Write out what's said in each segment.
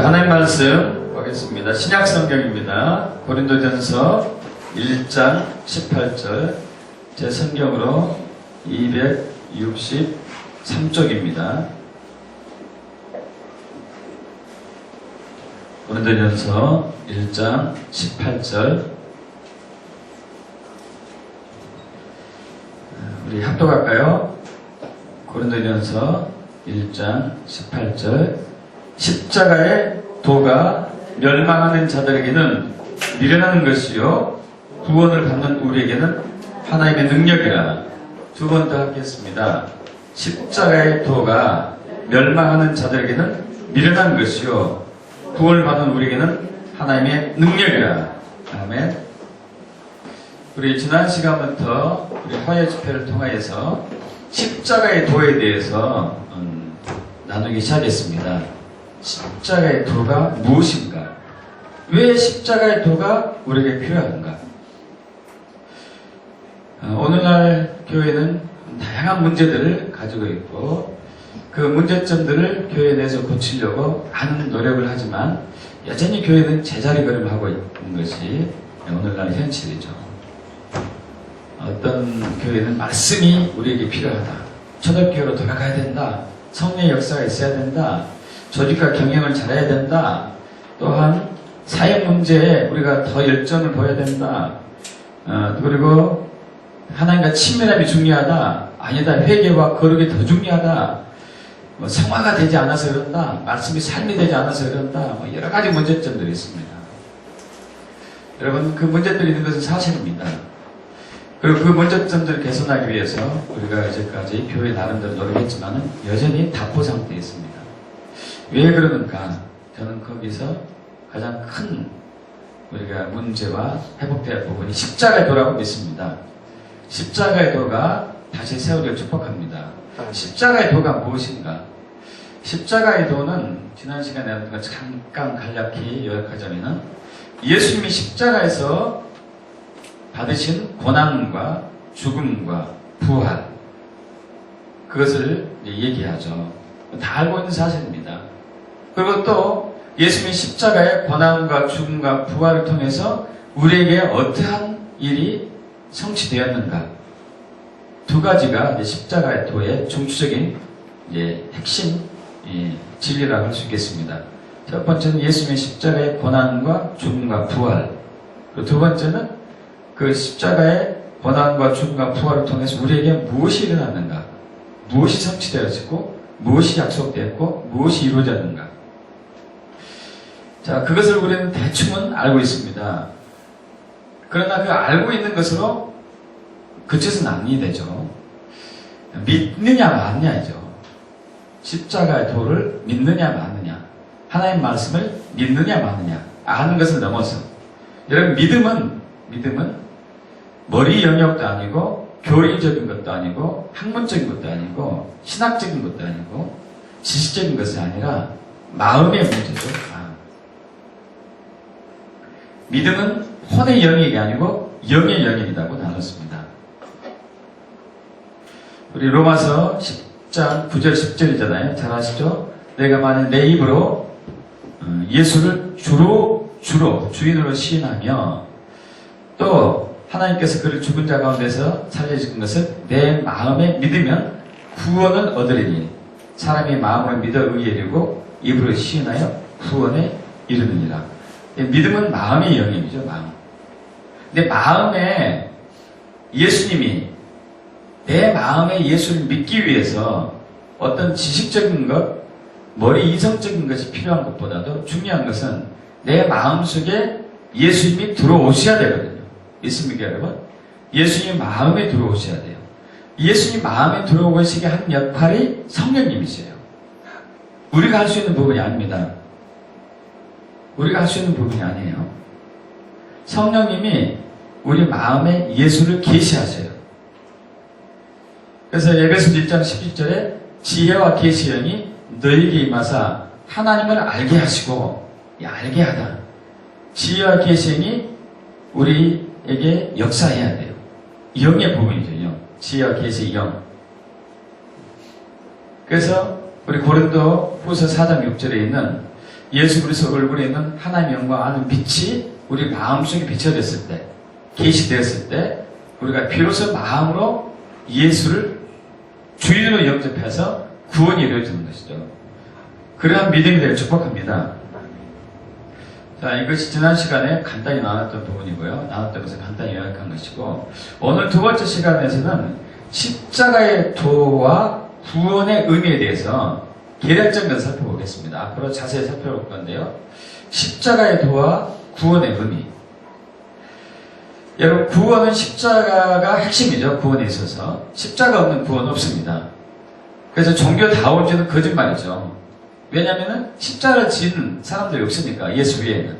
하나님 말씀 보겠습니다. 신약 성경입니다. 고린도전서 1장 18절 제 성경으로 263쪽입니다. 고린도전서 1장 18절 우리 합독할까요? 고린도전서 1장 18절 십자가의 도가 멸망하는 자들에게는 미련한 것이요 구원을 받는 우리에게는 하나님의 능력이라. 두 번 더 하겠습니다. 십자가의 도가 멸망하는 자들에게는 미련한 것이요 구원을 받는 우리에게는 하나님의 능력이라. 아멘. 우리 지난 시간부터 우리 화요 집회를 통하여서 십자가의 도에 대해서 나누기 시작했습니다. 십자가의 도가 무엇인가? 왜 십자가의 도가 우리에게 필요한가? 오늘날 교회는 다양한 문제들을 가지고 있고 그 문제점들을 교회 내에서 고치려고 많은 노력을 하지만 여전히 교회는 제자리걸음을 하고 있는 것이 오늘날 현실이죠. 어떤 교회는 말씀이 우리에게 필요하다. 초대교회로 돌아가야 된다. 성령의 역사가 있어야 된다. 조직과 경영을 잘해야 된다. 또한 사회 문제에 우리가 더 열정을 보여야 된다. 그리고 하나님과 친밀함이 중요하다. 아니다. 회개와 거룩이 더 중요하다. 성화가 되지 않아서 그런다. 말씀이 삶이 되지 않아서 그런다. 여러 가지 문제점들이 있습니다. 여러분, 그 문제들이 있는 것은 사실입니다. 그리고 그 문제점들을 개선하기 위해서 우리가 이제까지 교회 나름대로 노력했지만 여전히 답보 상태에 있습니다. 왜 그러는가? 저는 거기서 가장 큰 우리가 문제와 회복될 부분이 십자가의 도라고 믿습니다. 십자가의 도가 다시 세우기를 축복합니다. 십자가의 도가 무엇인가? 십자가의 도는 지난 시간에 잠깐 간략히 요약하자면 예수님이 십자가에서 받으신 고난과 죽음과 부활 그것을 얘기하죠. 다 알고 있는 사실입니다. 그리고 또 예수님이 십자가의 고난과 죽음과 부활을 통해서 우리에게 어떠한 일이 성취되었는가? 두 가지가 십자가의 도의 중추적인 핵심 진리라고 할 수 있겠습니다. 첫 번째는 예수님의 십자가의 고난과 죽음과 부활. 그리고 두 번째는 그 십자가의 고난과 죽음과 부활을 통해서 우리에게 무엇이 일어났는가? 무엇이 성취되었고 무엇이 약속되었고 무엇이 이루어졌는가? 자, 그것을 우리는 대충은 알고 있습니다. 그러나 그 알고 있는 것으로 그쳐서는 아니 되죠. 믿느냐 마느냐죠. 십자가의 도를 믿느냐 마느냐. 하나님의 말씀을 믿느냐 마느냐. 아는 것을 넘어서. 여러분, 믿음은 머리 영역도 아니고 교리적인 것도 아니고 학문적인 것도 아니고 신학적인 것도 아니고 지식적인 것이 아니라 마음의 문제죠. 믿음은 혼의 영역이 아니고 영의 영역이라고 나눴습니다. 우리 로마서 10장 9절 10절이잖아요. 잘 아시죠? 내가 만약 내 입으로 예수를 주인으로 시인하며 또 하나님께서 그를 죽은 자 가운데서 살려주신 것을 내 마음에 믿으면 구원을 얻으리니 사람이 마음을 믿어 의에 이르고 입으로 시인하여 구원에 이르느니라. 믿음은 마음의 영역이죠. 마음. 근데 마음에 예수님이 내 마음에 예수를 믿기 위해서 어떤 지식적인 것, 머리 이성적인 것이 필요한 것보다도 중요한 것은 내 마음속에 예수님이 들어오셔야 되거든요. 믿습니까, 여러분? 예수님 마음에 들어오셔야 돼요. 예수님 마음에 들어오시게 한 역할이 성령님이세요. 우리가 할 수 있는 부분이 아닙니다. 우리가 할 수 있는 부분이 아니에요. 성령님이 우리 마음에 예수를 계시하세요. 그래서 에베소서 1장 11절에 지혜와 계시의 영이 너희에게 임하사 하나님을 알게 하시고 알게 하다. 지혜와 계시의 영이 우리에게 역사해야 돼요. 영의 부분이죠. 영. 지혜와 계시의 영. 그래서 우리 고린도 후서 4장 6절에 있는 예수 그리스도 얼굴에 있는 하나님의 영광 아는 빛이 우리 마음속에 비춰졌을 때, 계시되었을 때 우리가 비로소 마음으로 예수를 주인으로 영접해서 구원이 이루어지는 것이죠. 그러한 믿음이 되길 축복합니다. 자, 이것이 지난 시간에 간단히 나눴던 부분이고요. 나눴던 것을 간단히 요약한 것이고, 오늘 두 번째 시간에서는 십자가의 도와 구원의 의미에 대해서 개략적인 것을 살펴보겠습니다. 앞으로 자세히 살펴볼 건데요. 십자가의 도와 구원의 의미. 여러분, 구원은 십자가가 핵심이죠. 구원에 있어서. 십자가 없는 구원은 없습니다. 그래서 종교다운죄는 거짓말이죠. 왜냐하면 십자가를 지는 사람들이 없으니까, 예수 외에는.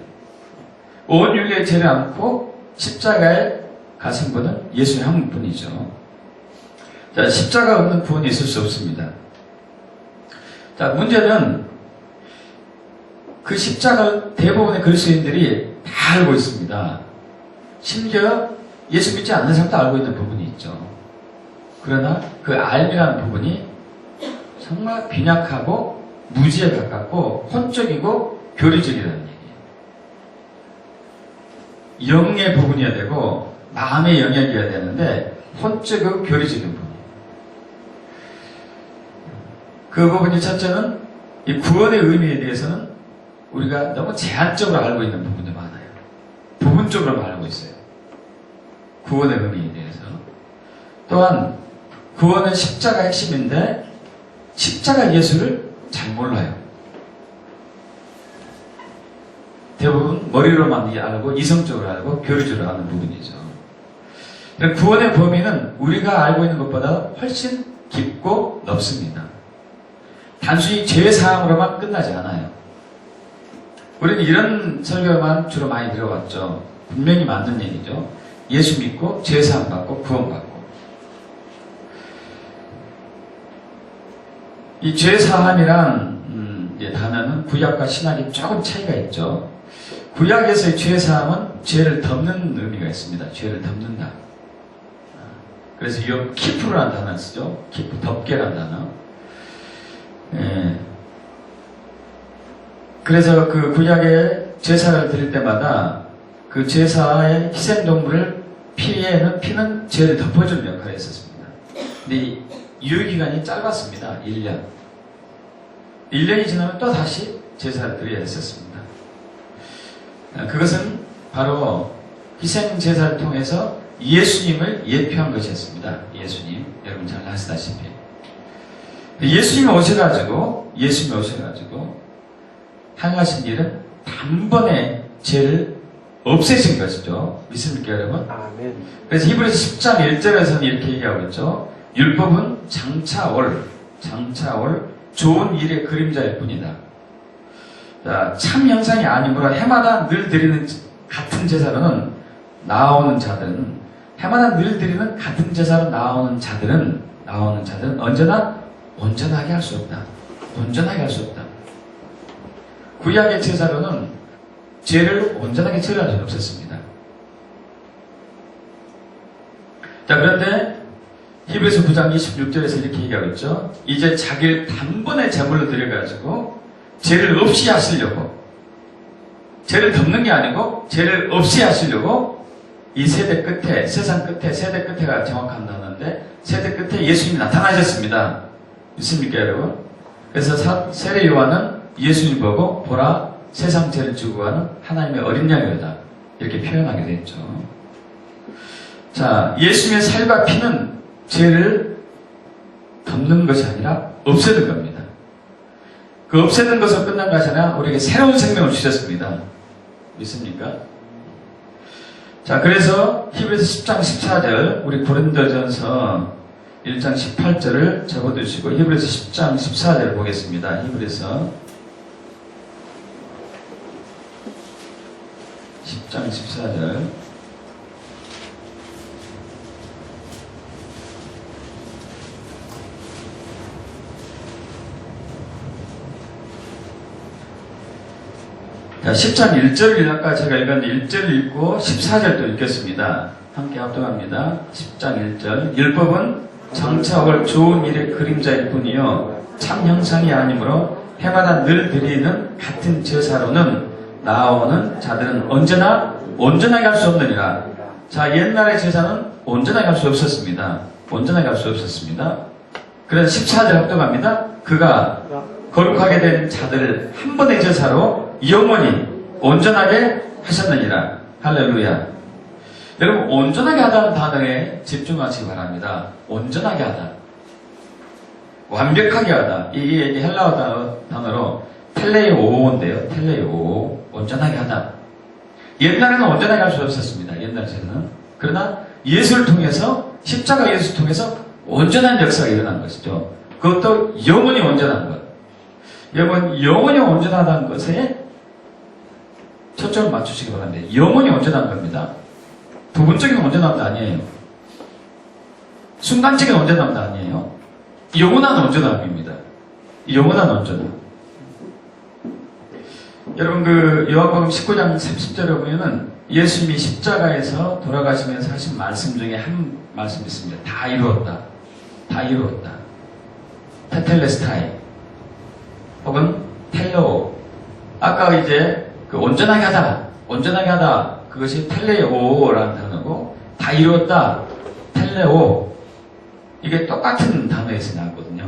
온 인류의 죄를 안고 십자가에 가신 분은 예수 한 분이죠. 자, 십자가 없는 구원이 있을 수 없습니다. 자, 문제는 그 십자가 대부분의 그리스도인들이 다 알고 있습니다. 심지어 예수 믿지 않는 사람도 알고 있는 부분이 있죠. 그러나 그 알미라는 부분이 정말 빈약하고 무지에 가깝고 혼적이고 교리적이라는 얘기예요. 영의 부분이어야 되고 마음의 영역이어야 되는데 혼적이고 교리적인 부분. 그 부분이 첫째는 이 구원의 의미에 대해서는 우리가 너무 제한적으로 알고 있는 부분이 많아요. 부분적으로만 알고 있어요. 구원의 의미에 대해서. 또한 구원은 십자가 핵심인데 십자가 예수를 잘 몰라요. 대부분 머리로만 알고 이성적으로 알고 교리적으로 아는 부분이죠. 구원의 범위는 우리가 알고 있는 것보다 훨씬 깊고 넓습니다. 단순히 죄사함으로만 끝나지 않아요. 우리는 이런 설교만 주로 많이 들어봤죠. 분명히 맞는 얘기죠. 예수 믿고 죄사함 받고 구원받고. 이 죄사함이란 단어는 구약과 신약이 조금 차이가 있죠. 구약에서의 죄사함은 죄를 덮는 의미가 있습니다. 죄를 덮는다. 그래서 이 키프라는 단어를 쓰죠. 키프, 덮개라는 단어. 예. 그래서 그 구약의 제사를 드릴 때마다 그 제사의 희생동물을 피는 죄를 덮어주는 역할을 했었습니다. 근데 이 유효기간이 짧았습니다. 1년. 1년이 지나면 또 다시 제사를 드려야 했었습니다. 그것은 바로 희생제사를 통해서 예수님을 예표한 것이었습니다. 예수님. 여러분 잘 아시다시피. 예수님이 오셔가지고 행하신 일은 단번에 죄를 없애신 것이죠. 믿습니까, 여러분? 아멘. 그래서 히브리서 10장 1절에서는 이렇게 얘기하고 있죠. 율법은 장차 올 좋은 일의 그림자일 뿐이다. 자, 참 형상이 아니므로 해마다 늘 드리는 같은 제사로는 나오는 자들은 해마다 늘 드리는 같은 제사로 나오는 자들은 언제나 온전하게 할 수 없다. 온전하게 할 수 없다. 구약의 제사로는 죄를 온전하게 처리할 수 없었습니다. 자, 그런데 히브리서 9장 26절에서 이렇게 얘기하고 있죠. 이제 자기를 단번에 제물로 드려가지고 죄를 없이 하시려고, 죄를 덮는 게 아니고 죄를 없이 하시려고 이 세대 끝에, 세상 끝에, 세대 끝에가 정확한 단어인데 세대 끝에 예수님이 나타나셨습니다. 믿습니까, 여러분? 그래서 세례 요한은 예수님 보고 보라 세상 죄를 지고 가는 하나님의 어린 양이로다 이렇게 표현하게 됐죠. 자, 예수님의 살과 피는 죄를 덮는 것이 아니라 없애는 겁니다. 그 없애는 것으로 끝난 것이 아니라 우리에게 새로운 생명을 주셨습니다. 믿습니까? 자, 그래서 히브리서 10장 14절 우리 고린도전서 1장 18절을 적어두시고 히브리서 10장 14절을 보겠습니다. 히브리서 10장 14절 자, 10장 1절을 아까 제가 읽었는데 1절을 읽고 14절도 읽겠습니다. 함께 합동합니다. 10장 1절 율법은 장차 올 좋은 일의 그림자일 뿐이요 참 형상이 아니므로 해마다 늘 드리는 같은 제사로는 나아오는 자들은 언제나 온전하게 할 수 없느니라. 자, 옛날의 제사는 온전하게 할 수 없었습니다. 온전하게 할 수 없었습니다. 그래서 14절 합독합니다. 그가 거룩하게 된 자들을 한 번의 제사로 영원히 온전하게 하셨느니라. 할렐루야. 여러분, 온전하게 하다는 단어에 집중하시기 바랍니다. 온전하게 하다. 완벽하게 하다. 이게 헬라어 단어로 텔레오인데요. 텔레오. 온전하게 하다. 옛날에는 온전하게 할 수 없었습니다. 옛날에는. 그러나 예수를 통해서, 십자가 예수를 통해서 온전한 역사가 일어난 것이죠. 그것도 영원히 온전한 것. 여러분, 영원히 온전하다는 것에 초점을 맞추시기 바랍니다. 영원히 온전한 겁니다. 부분적인 온전함도 아니에요. 순간적인 온전함도 아니에요. 영원한 온전함입니다. 영원한 온전함. 여러분, 그 요한복음 19장 30절에 보면은 예수님이 십자가에서 돌아가시면서 하신 말씀 중에 한 말씀이 있습니다. 다 이루었다. 다 이루었다. 테텔레스타이 혹은 텔레오. 아까 이제 그 온전하게 하다. 온전하게 하다. 그것이 텔레오라는 단어고, 다 이루었다. 텔레오. 이게 똑같은 단어에서 나왔거든요.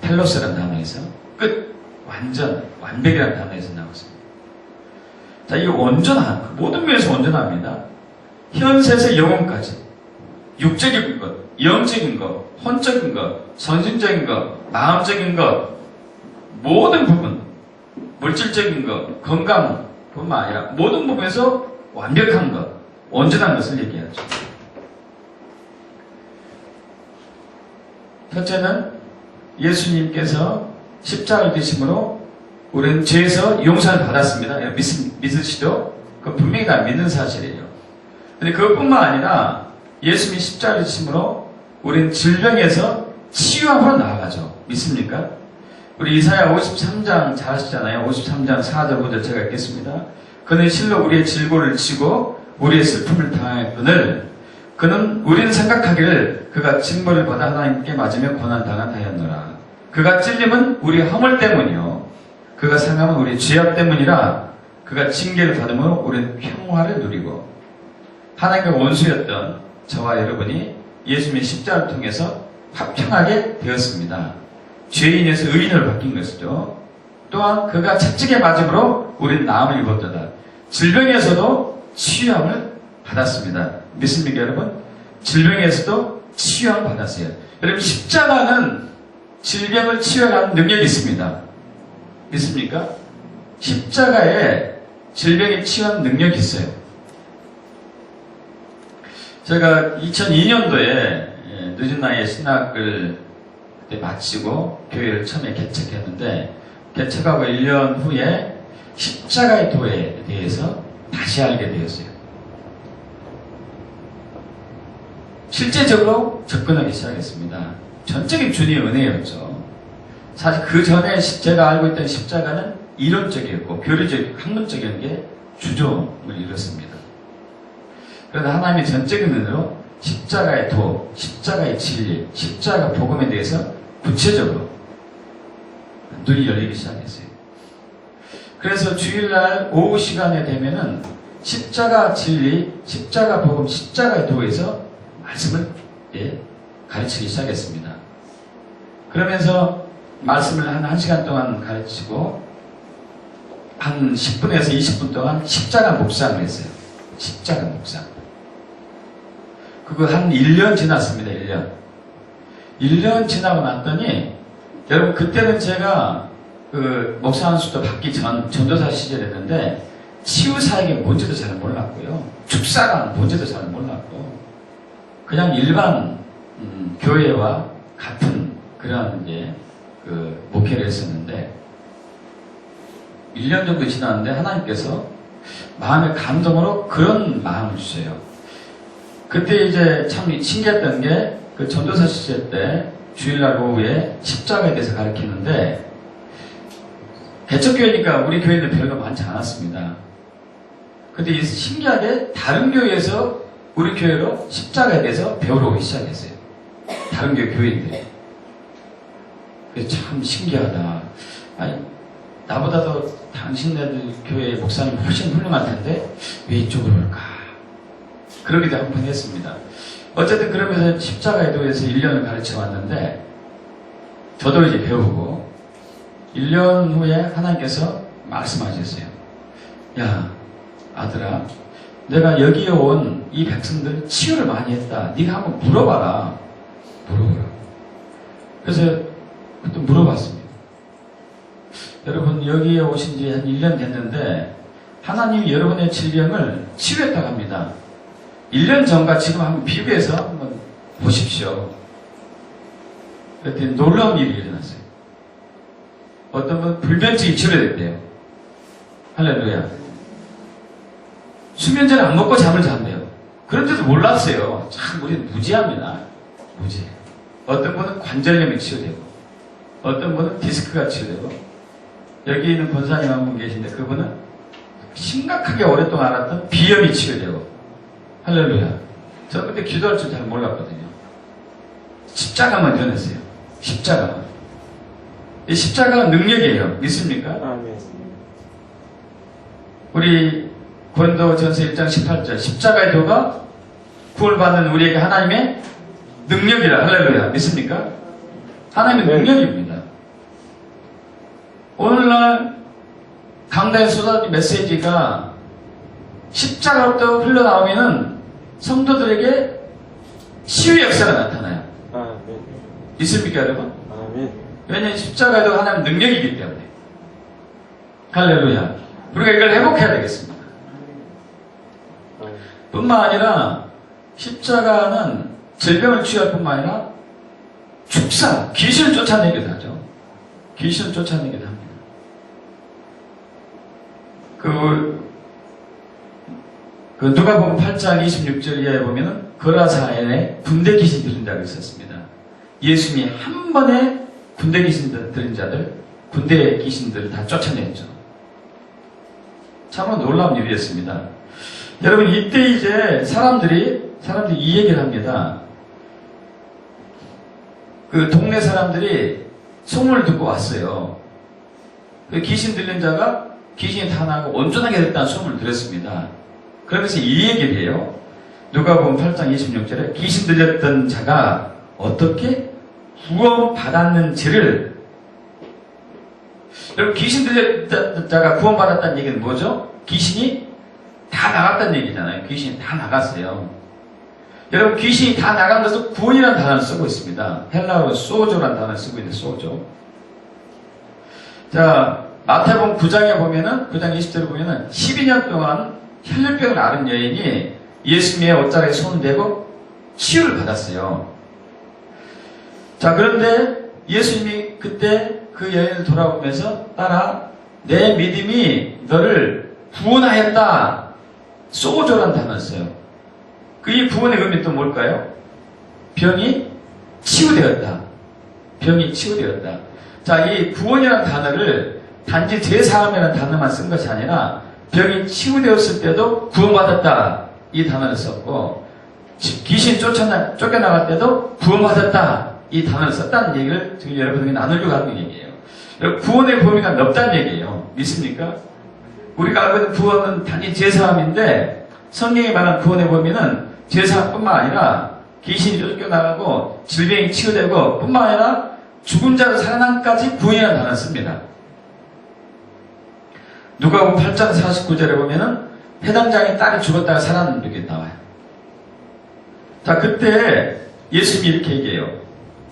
텔로스라는 단어에서. 끝. 완전. 완벽이라는 단어에서 나왔습니다. 자, 이 온전한, 모든 면에서 온전합니다. 현세에서 영혼까지. 육적인 것, 영적인 것, 혼적인 것, 선심적인 것, 마음적인 것, 모든 부분, 물질적인 것, 건강뿐만 아니라 모든 부분에서 완벽한 것, 온전한 것을 얘기하죠. 첫째는 예수님께서 십자가를 지심으로 우리는 죄에서 용서를 받았습니다. 믿으시죠? 그건 분명히 다 믿는 사실이에요. 근데 그것뿐만 아니라 예수님이 십자가를 지심으로 우리는 질병에서 치유함으로 나아가죠. 믿습니까? 우리 이사야 53장 잘 아시잖아요. 53장 4절 5절 제가 읽겠습니다. 그는 실로 우리의 질고를 지고 우리의 슬픔을 당하였거늘 그는 우리는 생각하기를 그가 징벌을 받아 하나님께 맞으며 고난당한 하였노라. 그가 찔림은 우리의 허물 때문이요 그가 상함은 우리의 죄악 때문이라. 그가 징계를 받음으로 우리는 평화를 누리고. 하나님과 원수였던 저와 여러분이 예수님의 십자가를 통해서 화평하게 되었습니다. 죄인에서 의인으로 바뀐 것이죠. 또한 그가 채찍에 맞음으로 우리는 나음을 입었도다. 질병에서도 치유함을 받았습니다. 믿습니까, 여러분? 질병에서도 치유함을 받았어요. 여러분, 십자가는 질병을 치유하는 능력이 있습니다. 믿습니까? 십자가에 질병이 치유하는 능력이 있어요. 제가 2002년도에 늦은 나이에 신학을 그때 마치고 교회를 처음에 개척했는데, 개척하고 1년 후에 십자가의 도에 대해서 다시 알게 되었어요. 실제적으로 접근하기 시작했습니다. 전적인 주님의 은혜였죠. 사실 그 전에 제가 알고 있던 십자가는 이론적이었고 교리적, 학문적인 게 주종을 이뤘습니다. 그런데 하나님의 전적인 은혜로 십자가의 도, 십자가의 진리, 십자가 복음에 대해서 구체적으로 눈이 열리기 시작했어요. 그래서 주일날 오후 시간에 되면은 십자가 진리, 십자가 복음, 십자가의 도에서 말씀을 가르치기 시작했습니다. 그러면서 말씀을 한 1시간 동안 가르치고 한 10분에서 20분 동안 십자가 묵상을 했어요. 십자가 묵상. 그거 한 1년 지났습니다. 1년. 1년 지나고 났더니 여러분, 그때는 제가 그 목사한 수도 받기 전 전도사 시절이었는데 치유사역이 뭔지도 잘 몰랐고요. 축사가 뭔지도 잘 몰랐고 그냥 일반 교회와 같은 그런 이제 그 목회를 했었는데 1년 정도 지났는데 하나님께서 마음의 감동으로 그런 마음을 주세요. 그때 이제 참 신기했던 게 그 전도사 시절 때 주일날 오후에 십자가에 대해서 가르치는데 개척교회니까 우리 교회는 별로 많지 않았습니다. 근데 신기하게 다른 교회에서 우리 교회로 십자가에 대해서 배우러 오기 시작했어요. 다른 교회 교인들이. 그래서 참 신기하다. 아니, 나보다도 당신네들 교회 목사님 훨씬 훌륭할 텐데 왜 이쪽으로 올까? 그러기도 한 번 했습니다. 어쨌든 그러면서 십자가에 대해서 1년을 가르쳐 왔는데 저도 이제 배우고 1년 후에 하나님께서 말씀하셨어요. 야, 아들아, 내가 여기에 온 이 백성들 치유를 많이 했다. 네가 한번 물어봐라. 물어보라. 그래서 또 물어봤습니다. 여러분, 여기에 오신 지 한 1년 됐는데 하나님이 여러분의 질병을 치유했다고 합니다. 1년 전과 지금 한번 비교해서 한번 보십시오. 그랬더니 놀라운 일이 일어났어요. 어떤 분은 불면증이 치료됐대요. 할렐루야. 수면제를 안 먹고 잠을 잔대요. 그런데도 몰랐어요. 참 우리는 무지합니다. 무지. 어떤 분은 관절염이 치료되고, 어떤 분은 디스크가 치료되고, 여기 있는 권사님 한 분 계신데 그분은 심각하게 오랫동안 앓았던 비염이 치료되고, 할렐루야. 저 그때 기도할 줄 잘 몰랐거든요. 십자가만 전했어요. 십자가만. 이 십자가가 능력이에요. 믿습니까? 아멘. 우리 고린도전서 1장 18절 십자가의 도가 구원받는 우리에게 하나님의 능력이라. 할렐루야. 믿습니까? 하나님의 능력입니다. 오늘날 강단에 쏟아진 메시지가 십자가로부터 흘러나오면은 성도들에게 치유의 역사가 나타나요. 아멘. 믿습니까, 여러분? 아멘. 왜냐하면 십자가도 하나님 능력이기 때문에. 할렐루야. 우리가 이걸 회복해야 되겠습니다. 뿐만 아니라 십자가는 질병을 치유할 뿐만 아니라 축사, 귀신을 쫓아내기도 하죠. 귀신을 쫓아내기도 합니다. 누가복음 8장 26절 이하에 보면은 거라사에 군대 귀신 들린 자가 있었습니다. 예수님이 한 번에 군대 귀신 들린 자들, 군대 귀신들을 다 쫓아냈죠. 참으로 놀라운 일이었습니다. 여러분, 이때 이제 사람들이 이 얘기를 합니다. 그 동네 사람들이 소문을 듣고 왔어요. 그 귀신 들린 자가 귀신이 다 나고 온전하게 됐다는 소문을 들었습니다. 그러면서 이 얘기를 해요. 누가복음 8장 26절에 귀신 들렸던 자가 어떻게 구원받았는지를. 여러분, 귀신 들렸던 자가 구원받았다는 얘기는 뭐죠? 귀신이 다 나갔다는 얘기잖아요. 귀신이 다 나갔어요. 여러분, 귀신이 다 나간 것을 구원이라는 단어를 쓰고 있습니다. 헬라어로 소조라는 단어를 쓰고 있는데, 소조. 자, 마태복음 9장에 보면은, 9장 20절에 보면은 12년 동안 혈류병을 앓은 여인이 예수님의 옷자락에 손을 대고 치유를 받았어요. 자, 그런데 예수님이 그때 그 여인을 돌아보면서 따라 내 믿음이 너를 구원하였다. 소조라는 단어를 써요. 이 구원의 의미는 또 뭘까요? 병이 치유되었다. 병이 치유되었다. 자, 이 구원이라는 단어를 단지 제사함이라는 단어만 쓴 것이 아니라 병이 치유되었을 때도 구원받았다. 이 단어를 썼고, 귀신 쫓겨나갈 때도 구원받았다. 이 단어를 썼다는 얘기를 지금 여러분에게 나누려고 하는 얘기예요. 구원의 범위가 넓다는 얘기예요. 믿습니까? 우리가 알고 있는 구원은 단지 제사함인데, 성경이 말하는 구원의 범위는 제사함뿐만 아니라 귀신이 쫓겨나가고 질병이 치유되고 뿐만 아니라 죽은 자로 살아남기까지 구원이라는 단어를 씁니다. 누가복음 8장 49절에 보면은 회당장의 딸이 죽었다가 살아난 게 나와요. 자, 그때 예수님이 이렇게 얘기해요.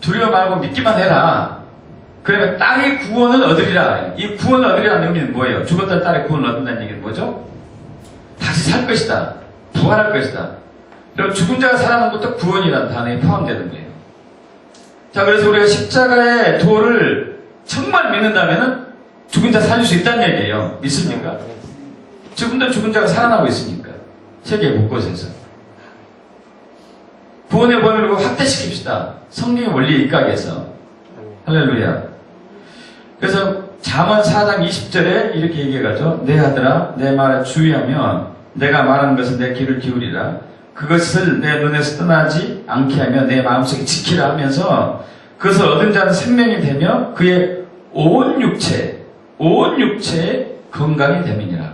두려워 말고 믿기만 해라. 그러면 딸의 구원을 얻으리라. 이 구원을 얻으리라는 의미는 뭐예요? 죽었던 딸의 구원을 얻는다는 얘기는 뭐죠? 다시 살 것이다. 부활할 것이다. 그럼 죽은 자가 살아나는 것도 구원이라는 단어에 포함되는 거예요. 자, 그래서 우리가 십자가의 도를 정말 믿는다면은 죽은 자 살릴 수 있다는 얘기예요. 믿습니까? 지금도 죽은 자가 살아나고 있으니까. 세계 곳곳에서. 구원의 범위를 확대시킵시다. 성경의 원리에 입각해서. 할렐루야. 그래서 잠언 4장 20절에 이렇게 얘기해가죠. 내 아들아, 내 말에 주의하며 내가 말하는 것은 내 귀를 기울이라. 그것을 내 눈에서 떠나지 않게 하며 내 마음속에 지키라 하면서 그것을 얻은 자는 생명이 되며 그의 온 육체, 온 육체의 건강이 됨이니라.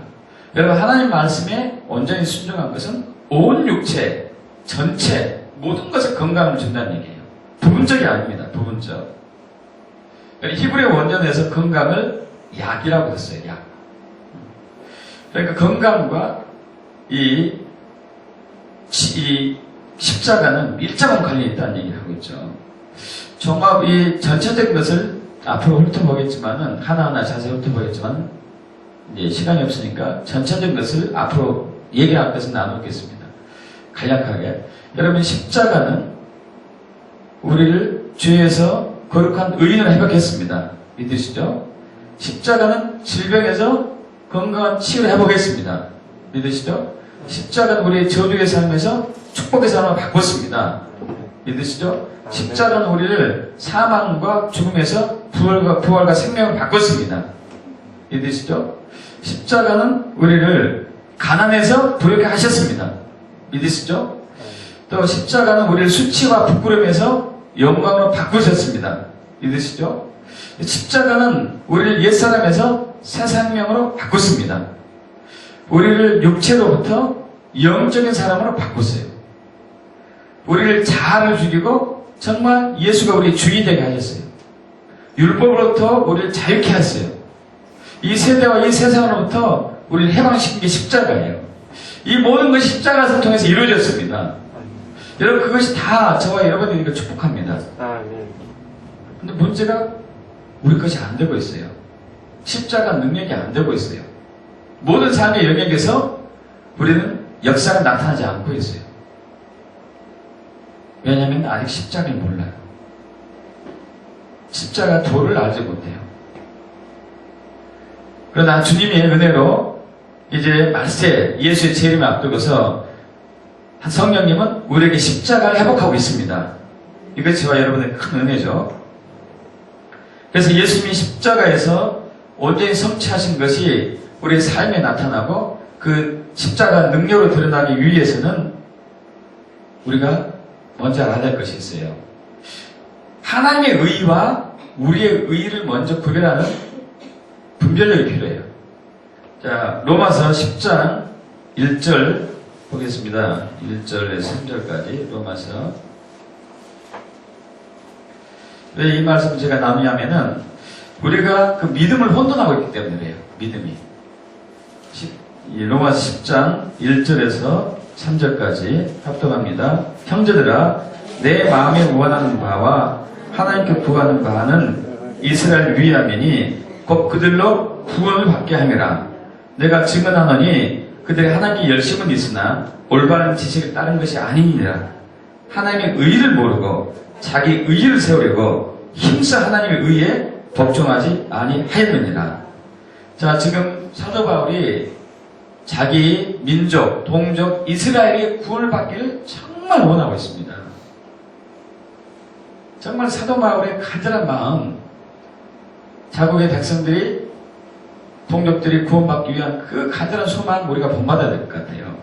여러분, 하나님 말씀에 온전히 순종한 것은 온 육체, 전체, 모든 것에 건강을 준다는 얘기예요. 부분적이 아닙니다. 부분적. 히브리 원전에서 건강을 약이라고 했어요. 약. 그러니까 건강과 이 십자가는 밀접한 관련이 있다는 얘기를 하고 있죠. 종합 이 전체적인 것을 앞으로 훑어보겠지만은 하나하나 자세히 훑어보겠지만 이제 시간이 없으니까 전체적인 것을 앞으로 얘기할 것은 나누겠습니다. 간략하게. 여러분, 십자가는 우리를 죄에서 거룩한 의인을 회복했습니다. 믿으시죠? 십자가는 질병에서 건강한 치유를 회복했습니다. 믿으시죠? 십자가는 우리의 저주의 삶에서 축복의 삶을 바꿨습니다. 믿으시죠? 십자가는 우리를 사망과 죽음에서 부활과 생명을 바꿨습니다. 믿으시죠? 십자가는 우리를 가난에서 부유하게 하셨습니다. 믿으시죠? 또 십자가는 우리를 수치와 부끄러움에서 영광으로 바꾸셨습니다. 믿으시죠? 십자가는 우리를 옛사람에서 새 생명으로 바꿨습니다. 우리를 육체로부터 영적인 사람으로 바꿨어요. 우리를 자아를 죽이고 정말 예수가 우리 주인이 되게 하셨어요. 율법으로부터 우리를 자유케 하셨어요. 이 세대와 이 세상으로부터 우리를 해방시킨 게 십자가예요. 이 모든 것이 십자가를 통해서 이루어졌습니다. 여러분, 그것이 다 저와 여러분들에게 축복합니다. 근데 문제가 우리 것이 안 되고 있어요. 십자가 능력이 안 되고 있어요. 모든 삶의 영역에서 우리는 역사가 나타나지 않고 있어요. 왜냐하면 아직 십자가를 몰라요. 십자가 도를 알지 못해요. 그러나 주님의 은혜로 이제 말세 예수의 재림을 앞두고서 성령님은 우리에게 십자가를 회복하고 있습니다. 이것이 저와 여러분의 큰 은혜죠. 그래서 예수님이 십자가에서 온전히 성취하신 것이 우리의 삶에 나타나고 그 십자가 능력으로 드러나기 위해서는 우리가 먼저 알아야 될 것이 있어요. 하나님의 의와 우리의 의를 먼저 구별하는 분별력이 필요해요. 자, 로마서 10장 1절 보겠습니다. 1절에서 3절까지 로마서. 왜 이 말씀을 제가 나누냐면은 우리가 그 믿음을 혼돈하고 있기 때문에 그래요. 믿음이. 로마서 10장 1절에서 3절까지 합독합니다. 형제들아, 내 마음에 원하는 바와 하나님께 구하는 바는 이스라엘 위함이니 곧 그들로 구원을 받게 함이라. 내가 증언하노니 그들의 하나님께 열심은 있으나 올바른 지식을 따른 것이 아니니라. 하나님의 의를 모르고 자기 의를 세우려고 힘써 하나님의 의에 복종하지 아니하였느니라. 자, 지금 사도 바울이 자기 민족, 동족, 이스라엘의 구원을 받기를 정말 원하고 있습니다. 정말 사도 바울의 간절한 마음, 자국의 백성들이, 동족들이 구원받기 위한 그 간절한 소망 우리가 본받아야 될 것 같아요.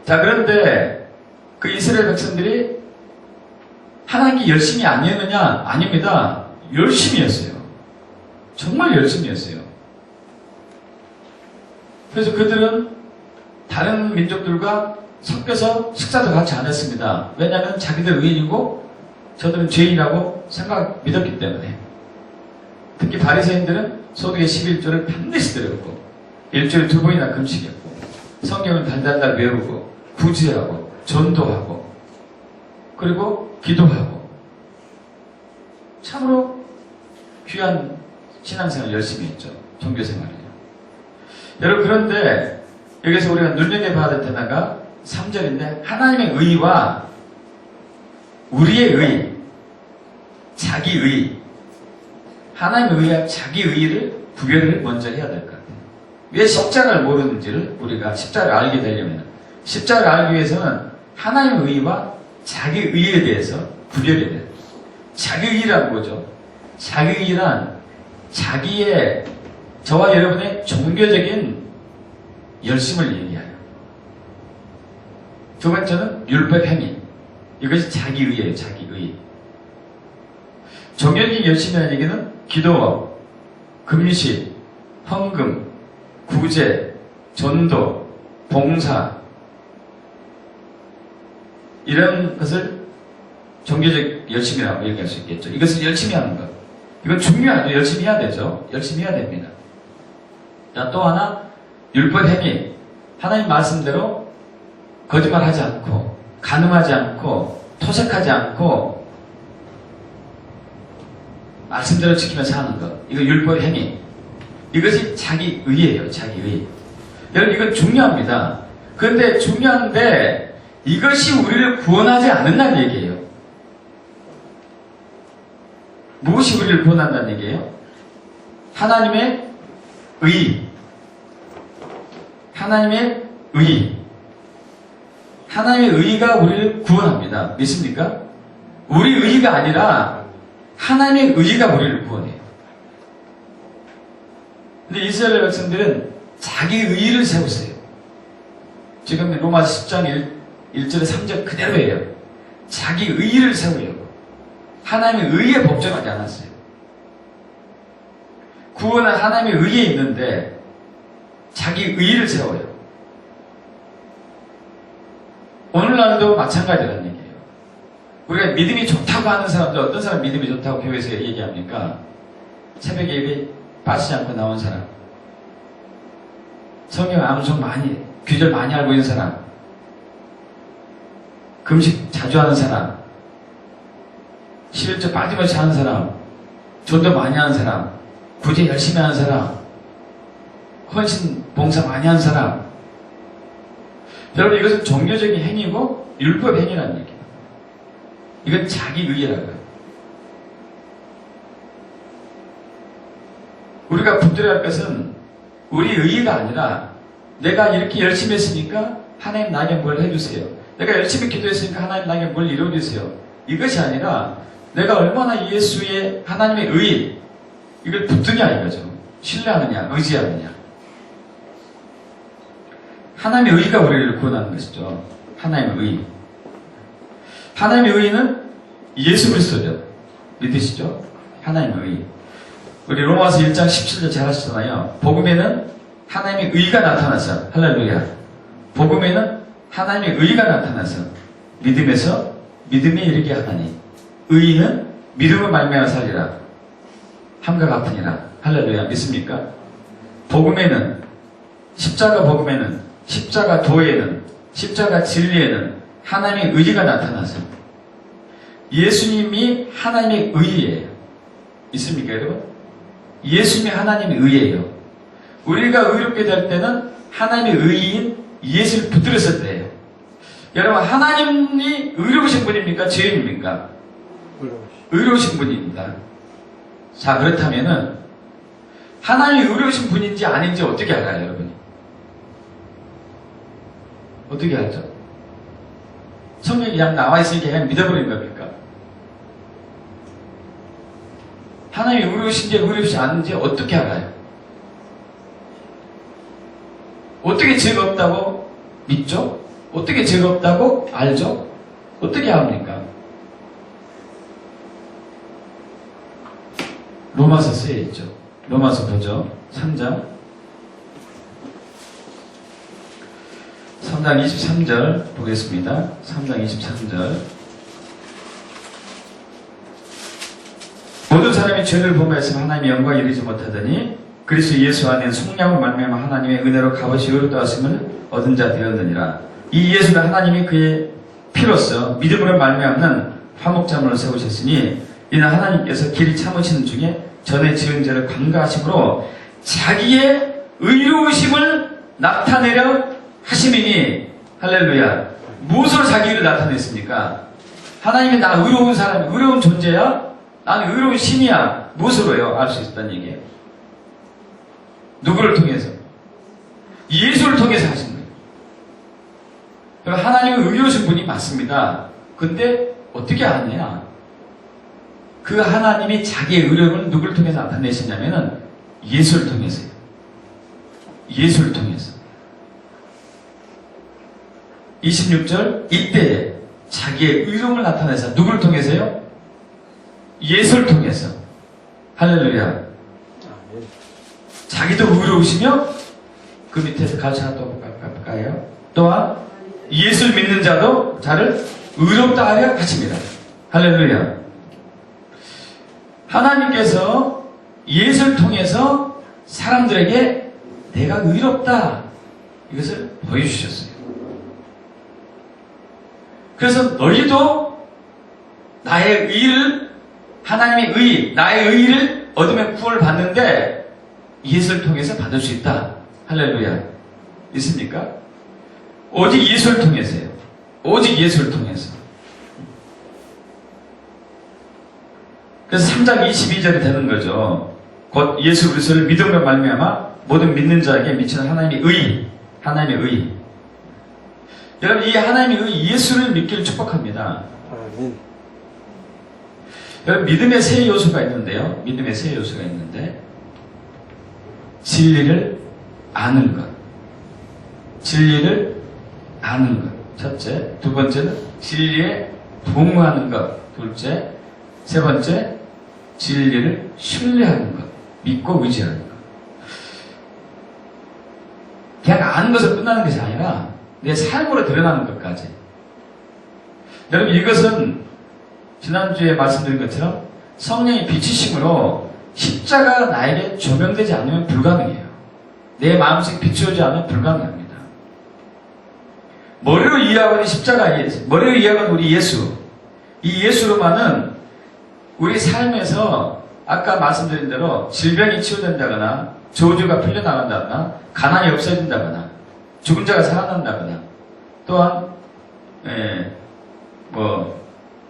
자, 그런데 그 이스라엘 백성들이 하나님께 열심히 아니었느냐? 아닙니다. 열심히 했어요. 정말 열심히 했어요. 그래서 그들은 다른 민족들과 섞여서 식사도 같이 안 했습니다. 왜냐하면 자기들 의인이고 저들은 죄인이라고 믿었기 때문에. 특히 바리새인들은 소득의 11조를 반드시 드렸고 일주일에 2번이나 금식했고 성경을 달달달 외우고 구제하고 전도하고 그리고 기도하고 참으로 귀한 신앙생활을 열심히 했죠. 종교생활을요. 여러분, 그런데 여기서 우리가 눈여겨봐야 될 테마가 3절인데 하나님의 의와 우리의 의, 자기 의, 하나님의 의와 자기 의를 구별을 먼저 해야 될 것 같아요. 왜 십자가를 모르는지를 우리가 십자가를 알게 되려면 십자가를 알기 위해서는 하나님의 의와 자기 의에 대해서 구별해야 돼요. 자기 의란 뭐죠? 자기 의란 자기의 저와 여러분의 종교적인 열심을 얘기해요. 두 번째는 율법 행위. 이것이 자기 의예요. 자기 의. 종교적인 열심이라는 얘기는 기도, 금식, 헌금, 구제, 전도, 봉사 이런 것을 종교적 열심이라고 얘기할 수 있겠죠. 이것을 열심히 하는 것. 이건 중요하죠. 열심히 해야 되죠. 열심히 해야 됩니다. 자, 또 하나 율법 행위. 하나님 말씀대로 거짓말하지 않고 간음하지 않고 토색하지 않고 말씀대로 지키면서 하는 것. 이거 율법 행위. 이것이 자기 의예요. 자기 의. 여러분 이건 중요합니다. 그런데 중요한데 이것이 우리를 구원하지 않는다는 얘기예요. 무엇이 우리를 구원한다는 얘기예요? 하나님의 의. 하나님의 의. 하나님의 의가 우리를 구원합니다. 믿습니까? 우리 의가 아니라 하나님의 의가 우리를 구원해요. 근데 이스라엘 백성들은 자기 의를 세웠어요. 지금 로마서 10장 1절에 3절 그대로예요. 자기 의를 세우려고. 하나님의 의에 복종하지 않았어요. 구원은 하나님의 의에 있는데 자기 의를 세워요. 오늘날도 마찬가지라는 얘기예요. 우리가 믿음이 좋다고 하는 사람들, 어떤 사람 믿음이 좋다고 교회에서 얘기합니까? 새벽에 예배 빠지지 않고 나온 사람, 성경 암송 많이, 규절 많이 알고 있는 사람, 금식 자주 하는 사람, 11조 빠짐없이 하는 사람, 전도 많이 하는 사람, 구제 열심히 하는 사람, 헌신 봉사 많이 하는 사람. 여러분 이것은 종교적인 행위고 율법 행위라는 얘기예요. 이건 자기 의라고요. 우리가 붙들어야 할 것은 우리 의가 아니라 내가 이렇게 열심히 했으니까 하나님 나에게 뭘 해주세요. 내가 열심히 기도했으니까 하나님 나에게 뭘 이루어주세요. 이것이 아니라 내가 얼마나 예수의 하나님의 의 이걸 붙드냐 이거죠. 신뢰하느냐 의지하느냐. 하나님의 의가 우리를 구원하는 것이죠. 하나님의 의. 하나님의 의는 예수 그리스도죠. 믿으시죠? 하나님의 의. 우리 로마서 1장 17절 잘 하시잖아요. 복음에는 하나님의 의가 나타나서 할렐루야. 복음에는 하나님의 의가 나타나서 믿음에서 믿음에 이르게 하나니 의는 믿음을 말미암아 살리라. 함과 같으니라. 할렐루야. 믿습니까? 복음에는 십자가 복음에는 십자가 도에는 십자가 진리에는 하나님의 의가 나타나서 예수님이 하나님의 의예요. 있습니까 여러분? 예수님이 하나님의 의예요. 우리가 의롭게 될 때는 하나님의 의인 예수를 붙들었을 때예요. 여러분 하나님이 의로우신 분입니까? 죄인입니까? 의로우신 분입니다. 자 그렇다면은 하나님이 의로우신 분인지 아닌지 어떻게 알아요 여러분이? 어떻게 알죠? 성경에 그냥 나와 있으니까 그냥 믿어버리는 겁니까? 하나님이 의로우신지 의로우시지 않은지 어떻게 알아요? 어떻게 죄가 없다고 믿죠? 어떻게 죄가 없다고 알죠? 어떻게 합니까? 로마서 쓰여 있죠. 로마서 보죠. 3장 23절 보겠습니다. 3장 23절 모든 사람이 죄를 범하여서 하나님의 영광에 이르지 못하더니 그리스도 예수 안에 속량을 말미암아 하나님의 은혜로 값없이 의롭다 하심을 얻은 자 되었느니라. 이 예수를 하나님이 그의 피로써 믿음으로 말미암는 화목자물을 세우셨으니 이는 하나님께서 길이 참으시는 중에 전에 지은 죄를 관가하심으로 자기의 의로우심을 나타내려 하심이니 할렐루야. 무엇으로 자기 의를 나타냈습니까? 하나님이 나 의로운 사람, 의로운 존재야? 나는 의로운 신이야. 무엇으로요? 알 수 있다는 얘기예요. 누구를 통해서? 예수를 통해서 하신 거예요. 하나님은 의로우신 분이 맞습니다. 근데 어떻게 아느냐? 그 하나님이 자기의 의로움을 누구를 통해서 나타내시냐면은 예수를 통해서요. 예수를 통해서. 26절 이때에 자기의 의로움을 나타내서 누구를 통해서요? 예수를 통해서. 할렐루야. 자기도 의로우시며 그 밑에서 가르쳐 하나 또 볼까요? 또한 예수를 믿는 자도 자를 의롭다 하려 하십니다. 할렐루야. 하나님께서 예수를 통해서 사람들에게 내가 의롭다 이것을 보여주셨어요. 그래서 너희도 나의 의를 하나님의 의, 나의 의를 얻으면 구원을 받는데 예수를 통해서 받을 수 있다. 할렐루야. 있습니까? 오직 예수를 통해서요. 오직 예수를 통해서. 그래서 3장 22절이 되는 거죠. 곧 예수 그리스도를 믿음으로 말미암아 모든 믿는 자에게 미치는 하나님의 의, 하나님의 의. 여러분 이 하나님의 의 예수를 믿기를 축복합니다. 아멘. 여러분 믿음의 세 요소가 있는데요. 믿음의 세 요소가 있는데 진리를 아는 것, 진리를 아는 것. 첫째, 두 번째는 진리에 동의하는 것. 둘째, 세 번째, 진리를 신뢰하는 것. 믿고 의지하는 것. 그냥 아는 것으로 끝나는 것이 아니라 내 삶으로 드러나는 것까지. 여러분 이것은 지난주에 말씀드린 것처럼 성령의 비추심으로 십자가 나에게 조명되지 않으면 불가능해요. 내 마음속에 비추어지지 않으면 불가능합니다. 머리로 이해하고는 십자가 예수, 머리로 이해하고는 우리 예수. 이 예수로만은 우리 삶에서 아까 말씀드린 대로 질병이 치유된다거나 저주가 풀려나간다거나 가난이 없어진다거나 죽은 자가 살아난다거나 또한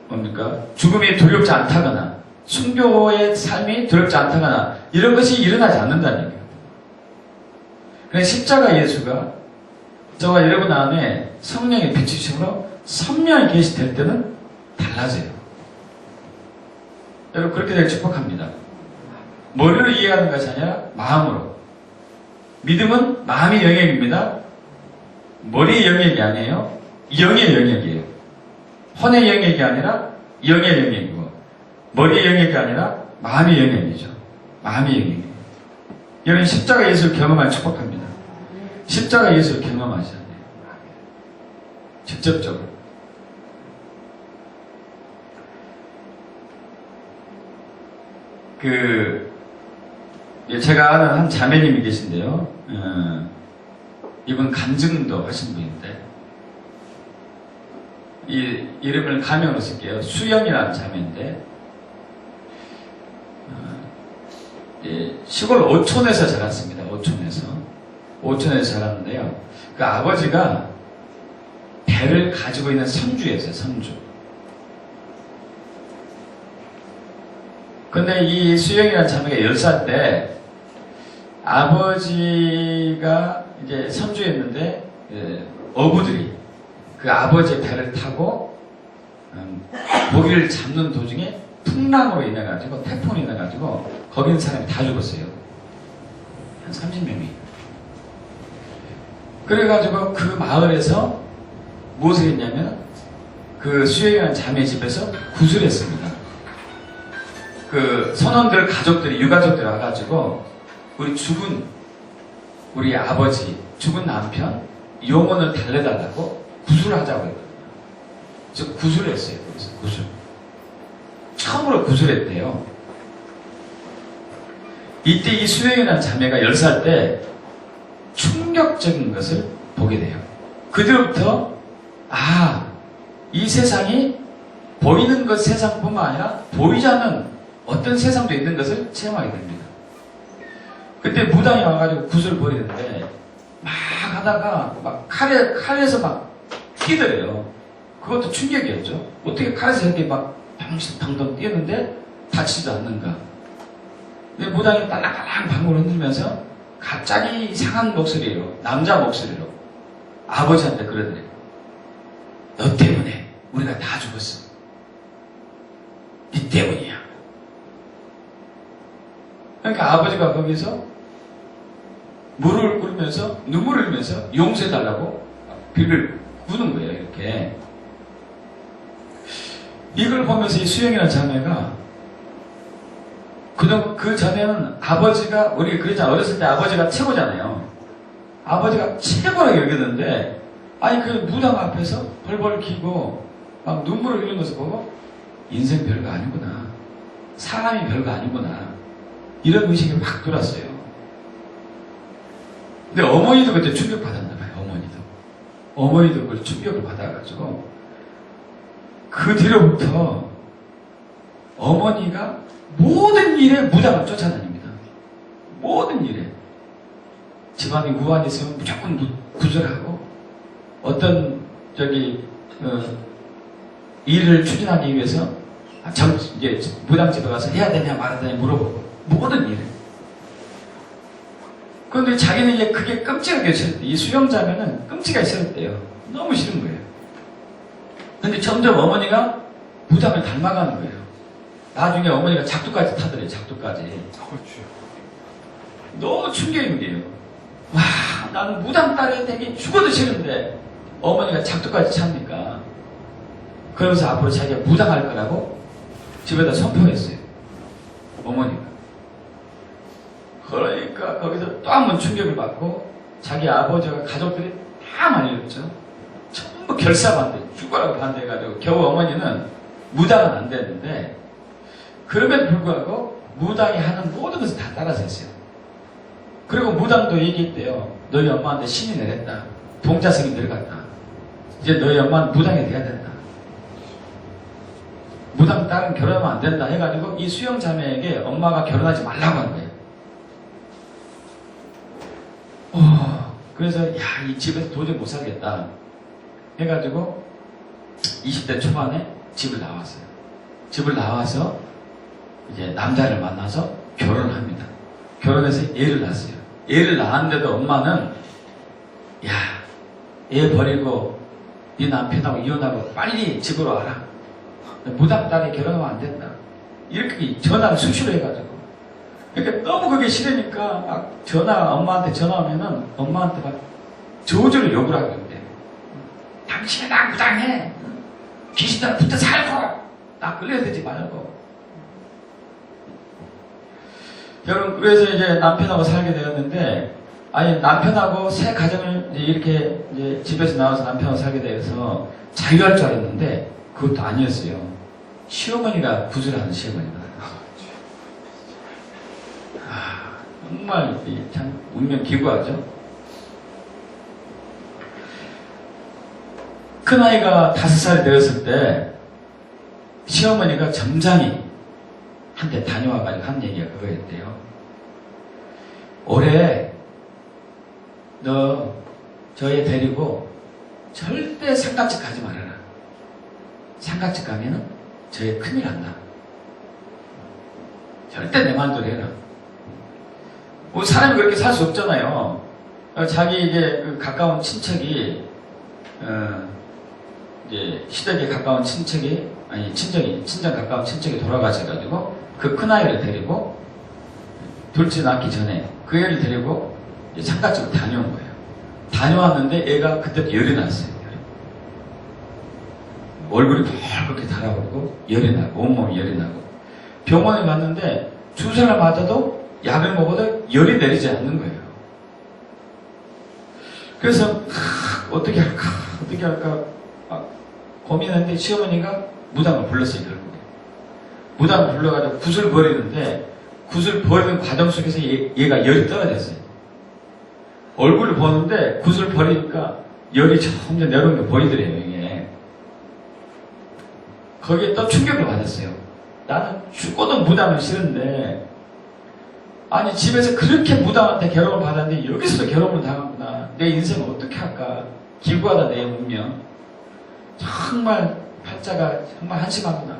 뭡니까? 죽음이 두렵지 않다거나 순교의 삶이 두렵지 않다거나 이런 것이 일어나지 않는다는 얘기예요. 그래서 십자가 예수가 저와 여러분 안에 성령의 비추심으로 선명히 계시될 때는 달라져요. 여러분 그렇게 되길 축복합니다. 머리로 이해하는 것이 아니라 마음으로. 믿음은 마음의 영역입니다. 머리의 영역이 아니에요. 영의 영역이에요. 혼의 영역이 아니라 영의 영역이고 머리의 영역이 아니라 마음의 영역이죠. 마음의 영역이에요. 여러분 십자가 예수를 경험할 축복합니다. 십자가 예수를 경험하셔야 돼요. 직접적으로. 제가 아는 한 자매님이 계신데요. 이분 간증도 하신 분인데 이 이름을 가명으로 쓸게요. 수영이라는 자매인데 시골 오촌에서 자랐습니다. 오촌에서 자랐는데요. 그 아버지가 배를 가지고 있는 선주였어요. 선주. 근데 이 수영이라는 자매가 10살 때 아버지가 이제 선주였는데 어부들이 그 아버지의 배를 타고 고기를 잡는 도중에 풍랑으로 인해가지고 태풍으로 인해가지고 거기 있는 사람이 다 죽었어요. 한 30명이. 그래가지고 그 마을에서 무엇을 했냐면 그 수영이라는 자매 집에서 구슬했습니다. 그 선원들 가족들이 유가족들이 와가지고 우리 아버지 죽은 남편 영혼을 달래달라고 구술을 하자고 했거든요. 그래서 구술을 했어요. 거기서 구술. 처음으로 구술했대요. 이때 이 수영이라는 자매가 10살 때 충격적인 것을 보게 돼요. 그때부터 이 세상이 보이는 것 세상뿐만 아니라 보이지 않는 어떤 세상도 있는 것을 체험하게 됩니다. 그때 무당이 와가지고 구슬을 버리는데 막 하다가 막 칼에서 막 뛰더래요. 그것도 충격이었죠. 어떻게 칼에서 이렇게 막 방방 뛰었는데 다치지도 않는가. 근데 무당이 딸랑딸랑 방울을 흔들면서 갑자기 이상한 목소리로, 남자 목소리로 아버지한테 그러더래요. 너 때문에 우리가 다 죽었어. 네 때문이야. 그러니까 아버지가 거기서 물을 끓으면서 눈물을 흘리면서 용서해달라고 비를 구는 거예요. 이렇게. 이걸 보면서 이 수영이라는 자매가 그 전에는 아버지가, 우리 그러잖아. 어렸을 때 아버지가 최고잖아요. 아버지가 최고라고 여겼는데, 아니, 그 무당 앞에서 벌벌 키고, 막 눈물을 흘리는 것을 보고, 인생 별거 아니구나. 사람이 별거 아니구나. 이런 의식이 확 돌았어요. 근데 어머니도 그때 충격받았나 봐요, 어머니도. 어머니도 그걸 충격을 받아가지고, 그 뒤로부터 어머니가 모든 일에 무당을 쫓아다닙니다. 모든 일에. 집안에 우환이 있으면 무조건 구절하고, 어떤, 일을 추진하기 위해서, 이제 무당집에 가서 해야 되냐 말아야 되냐 물어보고, 모든 일에. 그런데 자기는 이제 그게 끔찍하게 싫었대. 이 수영자면은 끔찍하게 싫었대요. 너무 싫은 거예요. 근데 점점 어머니가 무당을 닮아가는 거예요. 나중에 어머니가 작두까지 타더래요, 작두까지. 그렇죠. 너무 충격인 게요. 와, 나는 무당 딸이 되기 죽어도 싫은데, 어머니가 작두까지 찹니까? 그러면서 앞으로 자기가 무당할 거라고 집에다 선포했어요. 어머니가. 그러니까 거기서 또 한 번 충격을 받고, 자기 아버지와 가족들이 다 말렸죠. 전부 결사반대, 죽어라고 반대해가지고, 겨우 어머니는 무당은 안 되는데, 그럼에도 불구하고 무당이 하는 모든 것을 다 따라서 했어요. 그리고 무당도 얘기했대요. 너희 엄마한테 신이 내렸다. 동자성이 들어갔다. 이제 너희 엄마는 무당이 돼야 된다. 무당 딸은 결혼하면 안 된다 해가지고 이 수영자매에게 엄마가 결혼하지 말라고 한 거예요. 그래서 이 집에서 도저히 못 살겠다 해가지고 20대 초반에 집을 나왔어요. 집을 나와서 이제 남자를 만나서 결혼을 합니다. 결혼해서 애를 낳았어요. 애를 낳았는데도 엄마는 애 버리고 네 남편하고 이혼하고 빨리 집으로 와라. 무당 딸이 결혼하면 안 된다. 이렇게 전화를 수시로 해가지고. 그러니까 너무 그게 싫으니까 막 엄마한테 전화하면은 엄마한테 막 저주를 욕을 하고 그래. 당신이 나 무당해. 귀신들 붙어 살고 나 끌려들지 말고. 여러분, 그래서 이제 남편하고 살게 되었는데, 남편하고 새 가정을 이제 집에서 나와서 남편하고 살게 되어서 자유할 줄 알았는데, 그것도 아니었어요. 시어머니가 구슬하는 시어머니가. 정말 참 운명 기구하죠. 큰아이가 5살이 되었을 때, 시어머니가 점장이 한테 다녀와가지고 한 얘기가 그거였대요. 올해 너 저애 데리고 절대 상가집 가지 말아라. 상가집 가면은 저애 큰일 난다. 절대 내 마음대로 해라. 뭐 사람이 그렇게 살 수 없잖아요. 자기 이제 그 가까운 친척이 이제 시댁에 가까운 친척이 친정 가까운 친척이 돌아가셔가지고 그 큰아이를 데리고 둘째 낳기 전에 그 애를 데리고 상가집을 다녀온 거예요. 다녀왔는데 애가 그때 열이 났어요. 얼굴이 펄겋게 달아오르고 열이 나고 온몸이 열이 나고 병원에 갔는데 주사를 맞아도 약을 먹어도 열이 내리지 않는 거예요. 그래서 어떻게 할까 고민했는데 시어머니가 무당을 불렀어요. 결국에 무당을 불러가지고 굿을 버리는데 굿을 버리는 과정 속에서 얘가 열이 떨어졌어요. 얼굴을 보는데 굿을 버리니까 열이 점점 내려오는 게 보이더래요. 이게 거기에 또 충격을 받았어요. 나는 죽어도 무당을 싫은데 아니 집에서 그렇게 무당한테 괴로움을 받았는데 여기서도 괴로움을 당하구나. 내 인생을 어떻게 할까. 기구하다 내 운명. 정말 팔자가 정말 한심하구나.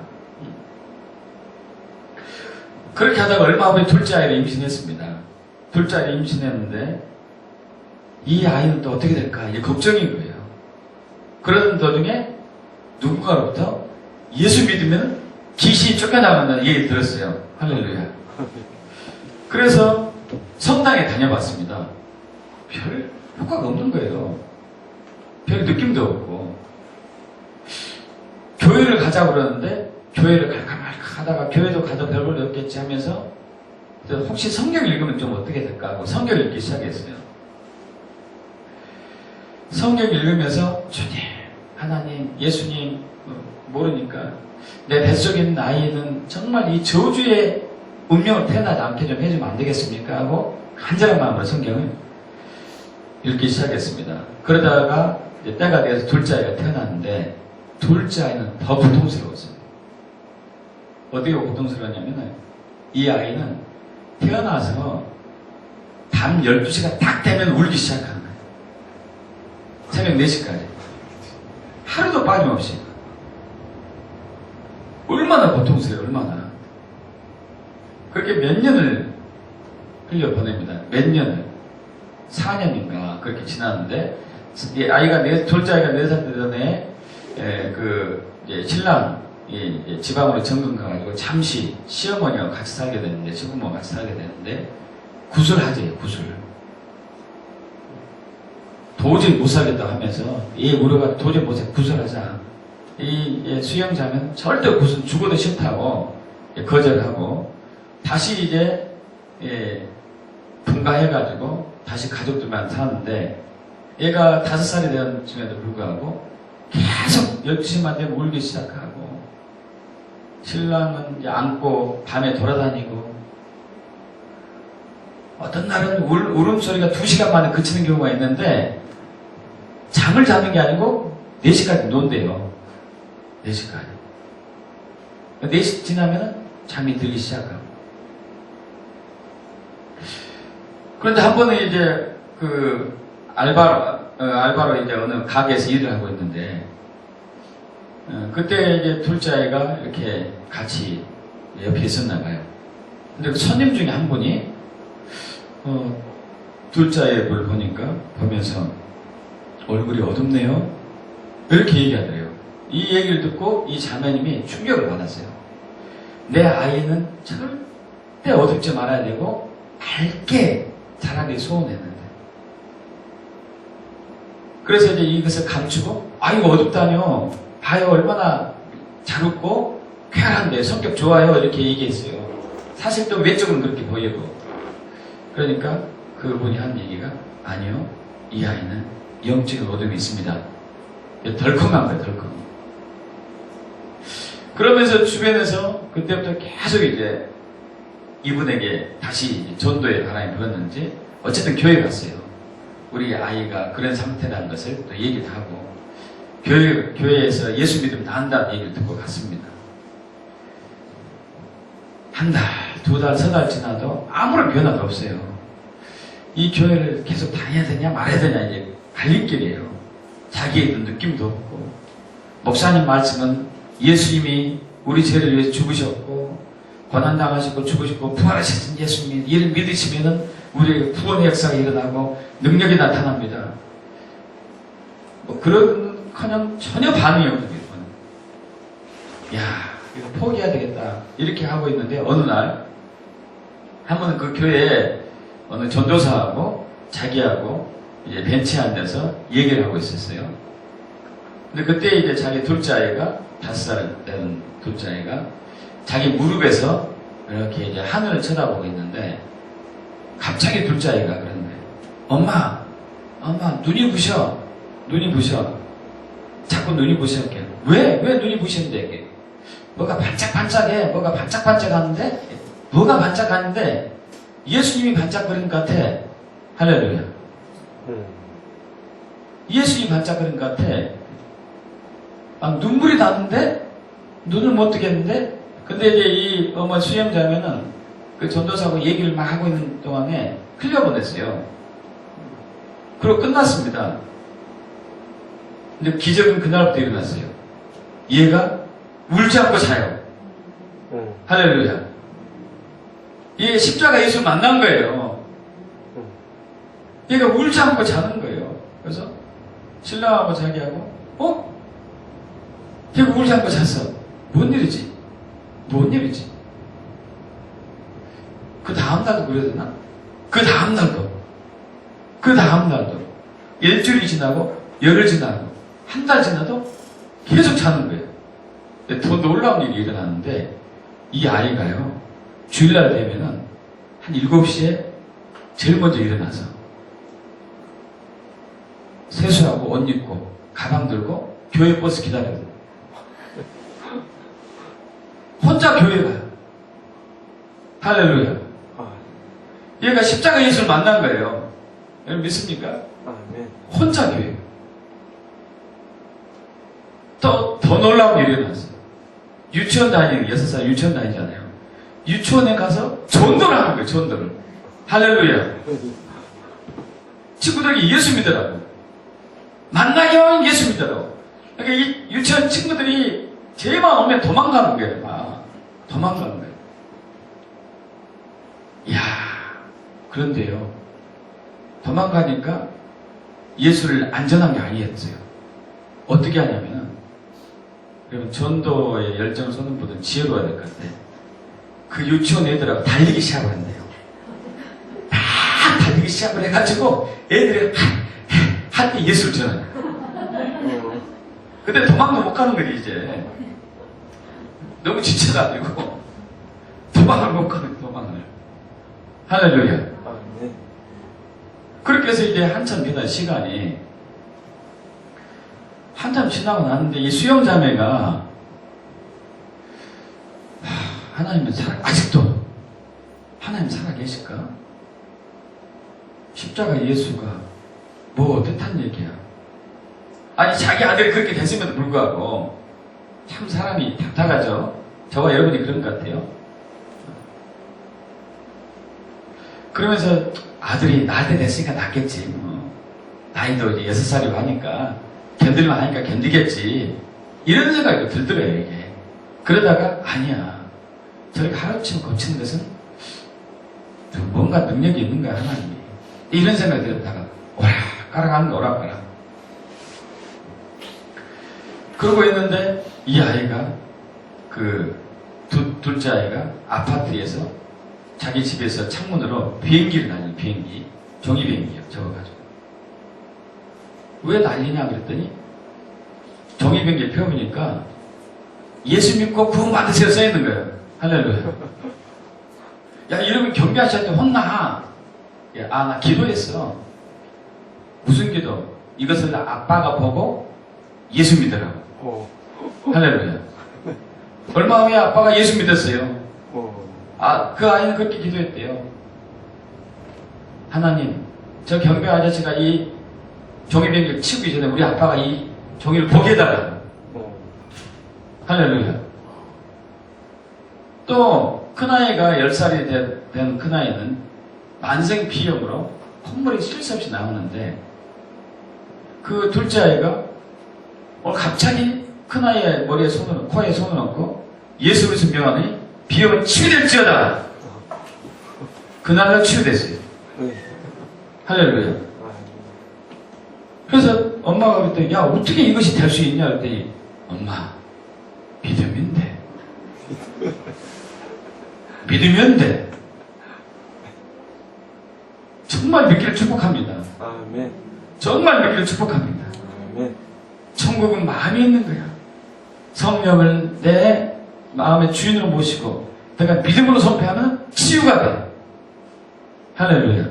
그렇게 하다가 얼마 후에 둘째 아이를 임신했습니다. 둘째 아이를 임신했는데 이 아이는 또 어떻게 될까 이게 걱정인 거예요. 그러던 도중에 누군가로부터 예수 믿으면 귀신이 쫓겨나간다는 얘기를 들었어요. 할렐루야. 그래서 성당에 다녀봤습니다. 별 효과가 없는 거예요. 별 느낌도 없고. 교회를 가자고 그러는데 교회를 갈까 말까 하다가 교회도 가도 별볼이 없겠지 하면서 그래서 혹시 성경 읽으면 좀 어떻게 될까 하고 성경 읽기 시작했어요. 성경 읽으면서 주님, 하나님, 예수님 모르니까 내 뱃속에 있는 아이는 정말 이 저주의 운명을 태어나지 않게 좀 해주면 안 되겠습니까? 하고 간절한 마음으로 성경을 읽기 시작했습니다. 그러다가 이제 때가 돼서 둘째 아이가 태어났는데 둘째 아이는 더 고통스러웠어요. 어디가 고통스러웠냐면 이 아이는 태어나서 밤 12시가 딱 되면 울기 시작하는 거예요. 새벽 4시까지. 하루도 빠짐없이. 얼마나 고통스러워요, 얼마나. 그렇게 몇 년을 흘려보냅니다. 몇 년을. 4년인가 그렇게 지났는데, 이 아이가 둘째 아이가 4살 되던 이제 신랑이 지방으로 정금 가가지고 잠시 시어머니와 같이 살게 되는데, 시부모와 같이 살게 되는데, 구슬하재요, 구슬. 도저히 못 살겠다고 하면서, 우리가 도저히 못 살겠다, 구슬하자. 이 수영자는 절대 구슬 죽어도 싫다고 거절하고, 다시 이제, 분가해가지고, 다시 가족들만 사는데, 얘가 5살이 되는 중에도 불구하고, 계속 12시만 되면 울기 시작하고, 신랑은 이제 안고 밤에 돌아다니고, 어떤 날은 울음소리가 2시간 만에 그치는 경우가 있는데, 잠을 자는 게 아니고 4시까지 논대요. 4시까지. 4시 지나면 잠이 들기 시작하고. 그런데 한 번은 이제 알바로 이제 어느 가게에서 일을 하고 있는데, 그때 이제 둘째 아이가 이렇게 같이 옆에 있었나 봐요. 근데 그 손님 중에 한 분이, 둘째 아이를 보면서, 얼굴이 어둡네요? 이렇게 얘기하더래요. 이 얘기를 듣고 이 자매님이 충격을 받았어요. 내 아이는 절대 어둡지 말아야 되고, 밝게 자라기 소원했는데. 그래서 이제 이것을 감추고, 이거 어둡다뇨. 봐요, 얼마나 잘 웃고, 쾌활한데, 성격 좋아요. 이렇게 얘기했어요. 사실 또 외적으로는 그렇게 보이고. 그러니까 그분이 한 얘기가, 아니요, 이 아이는 영적인 어둠이 있습니다. 덜컹한 거예요, 덜컹. 그러면서 주변에서 그때부터 계속 이제 이분에게 다시 전도의 바람이 불었는지, 어쨌든 교회 갔어요. 우리 아이가 그런 상태라는 것을 또 얘기도 하고, 교회에서 예수 믿으면 다 한다는 얘기를 듣고 갔습니다. 한 달, 2달, 3달 지나도 아무런 변화도 없어요. 이 교회를 계속 다녀야 되냐 말아야 되냐 이제 갈림길이에요. 자기의 느낌도 없고, 목사님 말씀은 예수님이 우리 죄를 위해 죽으셨고 고난당하시고 죽으셨고 부활하신 예수님 이를 믿으시면은 우리에게 구원의 역사가 일어나고 능력이 나타납니다. 그런커녕 전혀 반응이 없거든요. 야, 이거 포기해야 되겠다 이렇게 하고 있는데, 어느 날 한 번은 그 교회에 어느 전도사하고 자기하고 이제 벤치에 앉아서 얘기를 하고 있었어요. 근데 그때 이제 자기 둘째 아이가 5살 되는 둘째 아이가 자기 무릎에서 이렇게 이제 하늘을 쳐다보고 있는데, 갑자기 둘째 아이가 그러는 거예요. 엄마, 눈이 부셔. 자꾸 눈이 부셔. 왜 눈이 부시는데? 이게 뭐가 반짝반짝해. 뭐가 반짝반짝하는데? 뭐가 반짝하는데? 예수님이 반짝거리는 것 같아. 할렐루야. 예수님이 반짝거리는 것 같아. 눈물이 나는데? 눈을 못 뜨겠는데? 근데 이제 이 어머 수영자면은 그 전도사하고 얘기를 막 하고 있는 동안에 흘려보냈어요. 그리고 끝났습니다. 근데 기적은 그날부터 일어났어요. 얘가 울지 않고 자요. 할렐루야. 얘 십자가 예수를 만난 거예요. 얘가 울지 않고 자는 거예요. 그래서 신랑하고 자기하고, 걔가 울지 않고 잤어. 뭔 일이지? 그 다음날도 그래야 되나? 그 다음날도 일주일이 지나고 열흘 지나고 한 달 지나도 계속 자는 거예요. 근데 더 놀라운 일이 일어나는데, 이 아이가요 주일날 되면은 한 7시에 제일 먼저 일어나서 세수하고 옷 입고 가방 들고 교회 버스 기다려요. 혼자 교회 가요. 할렐루야. 얘가 십자가 예수를 만난 거예요. 여러분 믿습니까? 혼자 교회. 더 놀라운 일이 일어났어요. 유치원 다니는 6살 유치원 다니잖아요. 유치원에 가서 전도를 하는 거예요. 전도를. 할렐루야. 친구들이 예수 믿으라고. 만나게 하면 예수 믿으라고. 그러니까 이 유치원 친구들이 제만 오면 도망가는 거예요. 도망가는 거예요. 이야, 그런데요. 도망가니까 예수를 안전한 게 아니었어요. 어떻게 하냐면, 여러분, 전도에 열정을 쏟는 분은 지혜로워야 될 것 같아요. 그 유치원 애들하고 달리기 시작을 한대요. 막 달리기 시작을 해가지고 애들이 할 때 예수를 전하요. 근데 도망도 못 가는 거지, 이제. 너무 지쳐가지고. 도망을 못 가는 거예요, 도망을. 할렐루야. 그렇게 해서 이제 한참 지난 시간이 한참 지나고 나는데 이 수영자매가 하나님은 아직도 하나님 살아계실까? 십자가 예수가 뭐 뜻한 얘기야? 아니 자기 아들이 그렇게 됐음에도 불구하고 참 사람이 답답하죠. 저와 여러분이 그런 것 같아요. 그러면서 아들이 낳을 때 됐으니까 낳겠지. 나이도 이제 6살이고 하니까 견딜만 하니까 견디겠지. 이런 생각이 들더래요, 이게. 그러다가 아니야. 저렇게 하루치고 고치는 것은 뭔가 능력이 있는 거야, 하나님이. 이런 생각이 들었다가 오락가락 거 오락가락. 그러고 있는데 이 아이가 둘째 아이가 아파트에서 자기 집에서 창문으로 비행기를 날리는 비행기, 종이 비행기요, 적어가지고. 왜 난리냐 그랬더니 종이 비행기를 펴보니까 예수 믿고 구원 받으세요 써있는 거예요. 할렐루야. 야, 이러면 경비 아저씨한테 혼나. 야, 나 기도했어. 무슨 기도? 이것을 아빠가 보고 예수 믿으라고. 할렐루야. 얼마 후에 아빠가 예수 믿었어요. 그 아이는 그렇게 기도했대요. 하나님, 저 경비 아저씨가 이 종이비행기를 치고 전에 우리 아빠가 이 종이를 보게 해달라고. 할렐루야. 또 큰아이가 10살이 된 큰아이는 만성 비염으로 콧물이 쉴 새 없이 나오는데 그 둘째 아이가 오늘 갑자기 큰아이의 머리에 코에 손을 얹고 예수 그리스도 명하니 비염은 치유될지어다. 그날로 치유됐어요. 할렐루야. 그래서 엄마가 그랬더니 야, 어떻게 이것이 될 수 있냐 그랬더니 엄마, 믿으면 돼. 믿으면 돼. 정말 믿기를 축복합니다. 아멘. 정말 믿기를 축복합니다. 아멘. 천국은 마음이 있는 거야. 성령을 내 마음의 주인으로 모시고 내가 믿음으로 선포하면 치유가 돼. 할렐루야.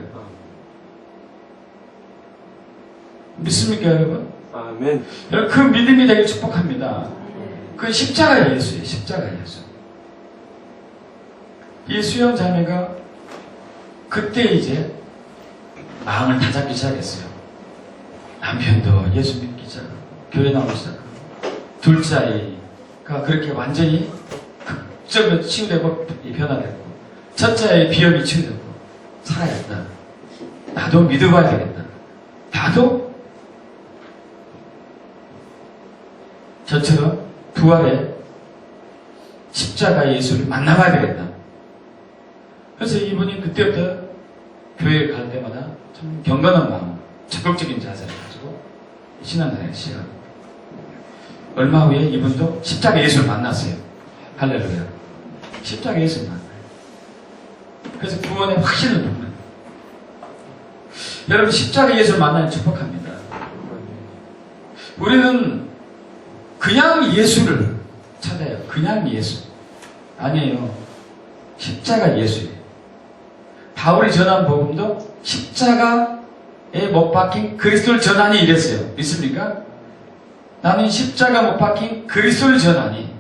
믿습니까 여러분? 아멘. 여러분 그 믿음이 되길 축복합니다. 그 십자가 예수예요. 십자가 예수. 이 수영 자매가 그때 이제 마음을 다잡기 시작했어요. 남편도 예수 믿기 시작하고 교회 나오기 시작하고 둘째 아이가 그렇게 완전히 극적으로 치유되고 변화됐고 첫째 아이의 비염이 치유되고 살아야겠다. 나도 믿어봐야 되겠다. 나도 저처럼 부활의 십자가 예수를 만나봐야 되겠다. 그래서 이분이 그때부터 교회에 갈 때마다 참 경건한 마음, 적극적인 자세를 가지고 신앙생활을 시작합니다. 얼마 후에 이분도 십자가 예수를 만났어요. 할렐루야. 십자가 예수를 만나요. 그래서 구원의 확신을 받는. 여러분 십자가 예수를 만나는 축복합니다. 우리는 그냥 예수를 찾아요. 그냥 예수. 아니에요. 십자가 예수예요. 바울이 전한 복음도 십자가에 못 박힌 그리스도를 전하니 이랬어요. 믿습니까? 나는 십자가 못 박힌 그리스도를 전하니.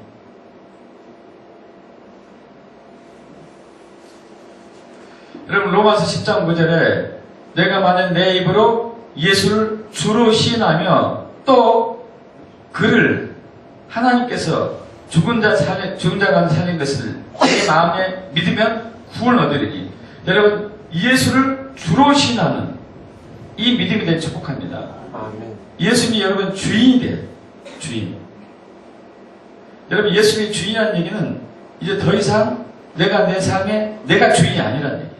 여러분 로마서 10장 9절에 내가 만약 내 입으로 예수를 주로 시인하며 또 그를 하나님께서 죽은 자 가운데 살린 것을 내 마음에 믿으면 구원 얻으리니. 여러분 예수를 주로 시인하는 이 믿음이 되길 축복합니다. 아멘. 예수님이 여러분 주인이 돼요. 주인. 여러분 예수님이 주인이라는 얘기는 이제 더 이상 내가 내 삶에 내가 주인이 아니라는 얘기예요.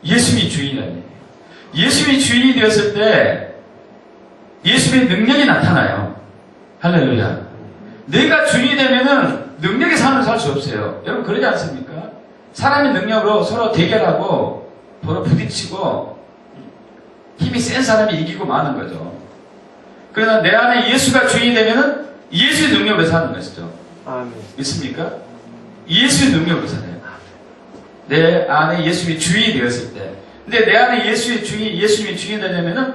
예수님이 주인이라는 얘기예요. 예수님이 주인이 되었을 때 예수님의 능력이 나타나요. 할렐루야. 내가 주인이 되면은 능력의 삶을 살 수 없어요. 여러분 그러지 않습니까? 사람의 능력으로 서로 대결하고 서로 부딪히고 힘이 센 사람이 이기고 마는 거죠. 그러나 내 안에 예수가 주인이 되면은 예수의 능력으로 사는 것이죠. 아멘. 믿습니까? 예수의 능력으로 살아요. 내 안에 예수님이 주인이 되었을 때. 근데 내 안에 예수님이 주인이 되려면은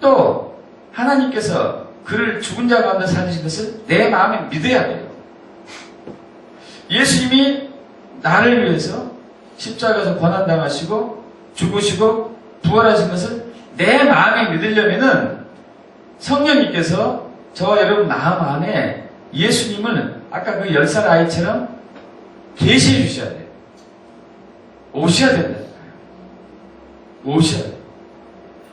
또 하나님께서 그를 죽은 자 가운데 살리신 것을 내 마음에 믿어야 돼요. 예수님이 나를 위해서 십자가에서 고난당하시고 죽으시고 부활하신 것을 내 마음에 믿으려면은 성령님께서 저와 여러분 마음 안에 예수님을 아까 그 10살 아이처럼 계시해 주셔야 돼요. 오셔야 된다니까요. 오셔야 돼요.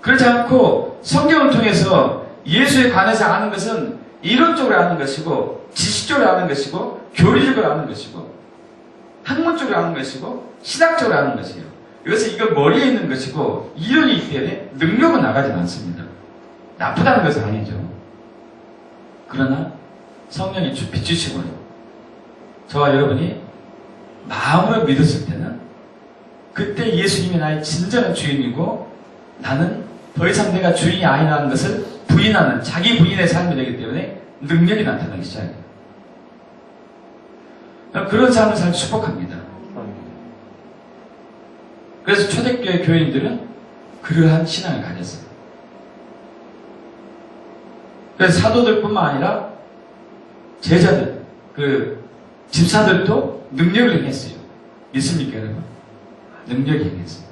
그렇지 않고 성경을 통해서 예수에 관해서 아는 것은 이론적으로 아는 것이고 지식적으로 아는 것이고 교리적으로 아는 것이고 학문적으로 아는 것이고 신학적으로 아는 것이에요. 이것은 이거 머리에 있는 것이고 이론이 있기 때문에 능력은 나가지 않습니다. 나쁘다는 것은 아니죠. 그러나 성령이 비추시고요. 저와 여러분이 마음으로 믿었을 때는 그때 예수님이 나의 진정한 주인이고 나는 더 이상 내가 주인이 아니라는 것을 부인하는 자기 부인의 삶이 되기 때문에 능력이 나타나기 시작해요. 그런 삶을 살 축복합니다. 그래서 초대교회 교인들은 그러한 신앙을 가졌어요. 그래서 사도들뿐만 아니라 제자들, 집사들도 능력을 행했어요. 믿습니까, 여러분? 능력이 행했어요.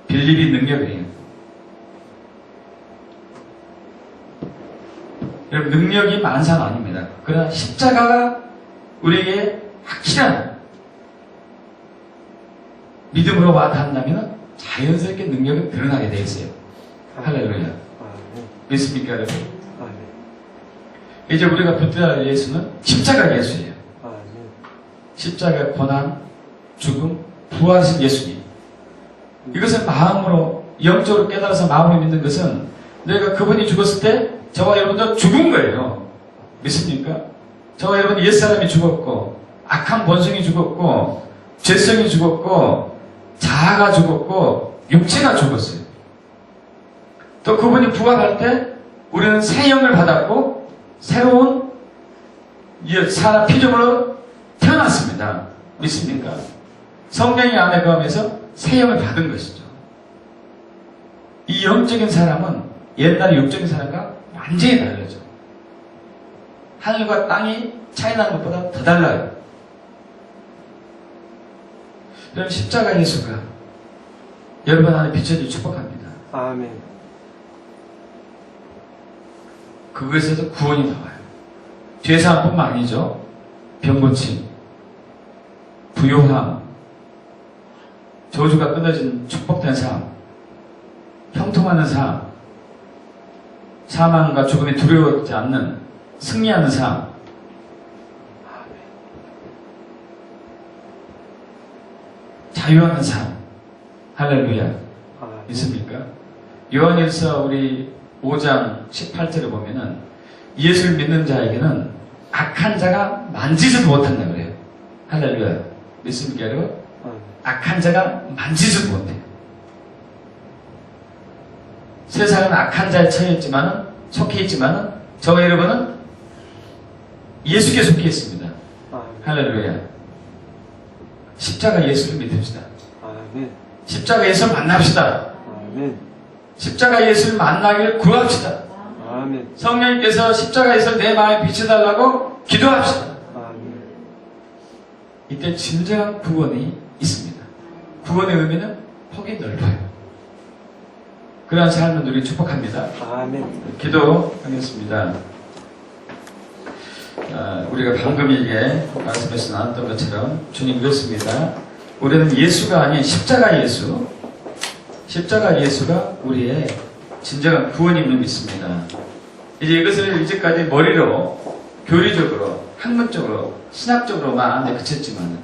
빌립이 능력을 행했고. 여러분, 능력이 만사는 아닙니다. 그러나 십자가가 우리에게 확실한 믿음으로 와닿는다면 자연스럽게 능력은 드러나게 되어 있어요. 할렐루야. 믿습니까, 여러분? 이제 우리가 붙들어야 할 예수는 십자가 예수예요. 십자가 고난, 죽음, 부활하신 예수님. 이것을 마음으로 영적으로 깨달아서 마음으로 믿는 것은 내가 그분이 죽었을 때 저와 여러분도 죽은 거예요. 믿습니까? 저와 여러분 옛사람이 죽었고 악한 본성이 죽었고 죄성이 죽었고 자아가 죽었고 육체가 죽었어요. 또 그분이 부활할 때 우리는 새 영을 받았고 새로운 사람 피조물로 태어났습니다. 믿습니까? 성령이 안에 거하면서 새 영을 받은 것이죠. 이 영적인 사람은 옛날의 육적인 사람과 완전히 다르죠. 하늘과 땅이 차이 나는 것보다 더 달라요. 여러분 십자가 예수가 여러분 안에 비춰주기 축복합니다. 아멘. 그것에서 구원이 나와요. 죄사함뿐만 아니죠. 병고침, 부요함, 저주가 끊어진 축복된 삶, 형통하는 삶, 사망과 죽음이 두려워하지 않는 승리하는 삶. 자유하는 삶. 할렐루야. 있습니까? 요한일서 우리 5장 18절에 보면은 예수를 믿는 자에게는 악한 자가 만지지도 못한다 그래요. 할렐루야. 믿습니까, 여러분? 악한 자가 만지지도 못해요. 세상은 악한 자에 속해 있지만은 저와 여러분은 예수께 속해 있습니다. 할렐루야. 십자가 예수를 믿읍시다. 십자가 예수를 만납시다. 십자가 예수를 만나길 구합시다. 성령님께서 십자가 예수를 내 마음에 비춰달라고 기도합시다. 이때 진정한 구원이 있습니다. 구원의 의미는 폭이 넓어요. 그러한 삶을 누리기 축복합니다. 기도하겠습니다. 우리가 방금 이게 말씀에서 나왔던 것처럼 주님 그렇습니다. 우리는 예수가 아닌 십자가 예수가 우리의 진정한 구원임을 믿습니다. 이제 이것을 이제까지 머리로 교리적으로 학문적으로 신학적으로만 그쳤지만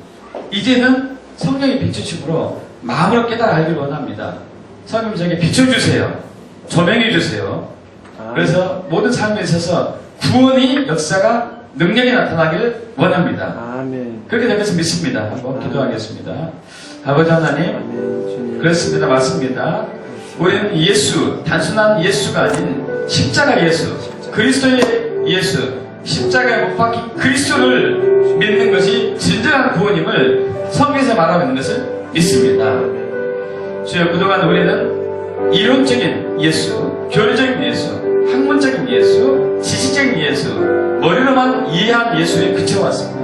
이제는 성령의 비추심으로 마음으로 깨달아 알길 원합니다. 성령님 저에게 비춰주세요. 조명해주세요. 그래서 모든 삶에 있어서 구원의 역사가 능력이 나타나기를 원합니다. 그렇게 될 것을 믿습니다. 한번 기도하겠습니다. 아버지 하나님, 그렇습니다. 맞습니다. 우리는 예수, 단순한 예수가 아닌 십자가 예수, 그리스도의 예수, 십자가에 못 박힌 그리스도를 믿는 것이 진정한 구원임을 성경에서 말하고 있는 것을 믿습니다. 주여, 그동안 우리는 이론적인 예수, 교리적인 예수, 학문적인 예수, 지식적인 예수, 머리로만 이해한 예수에 그쳐왔습니다.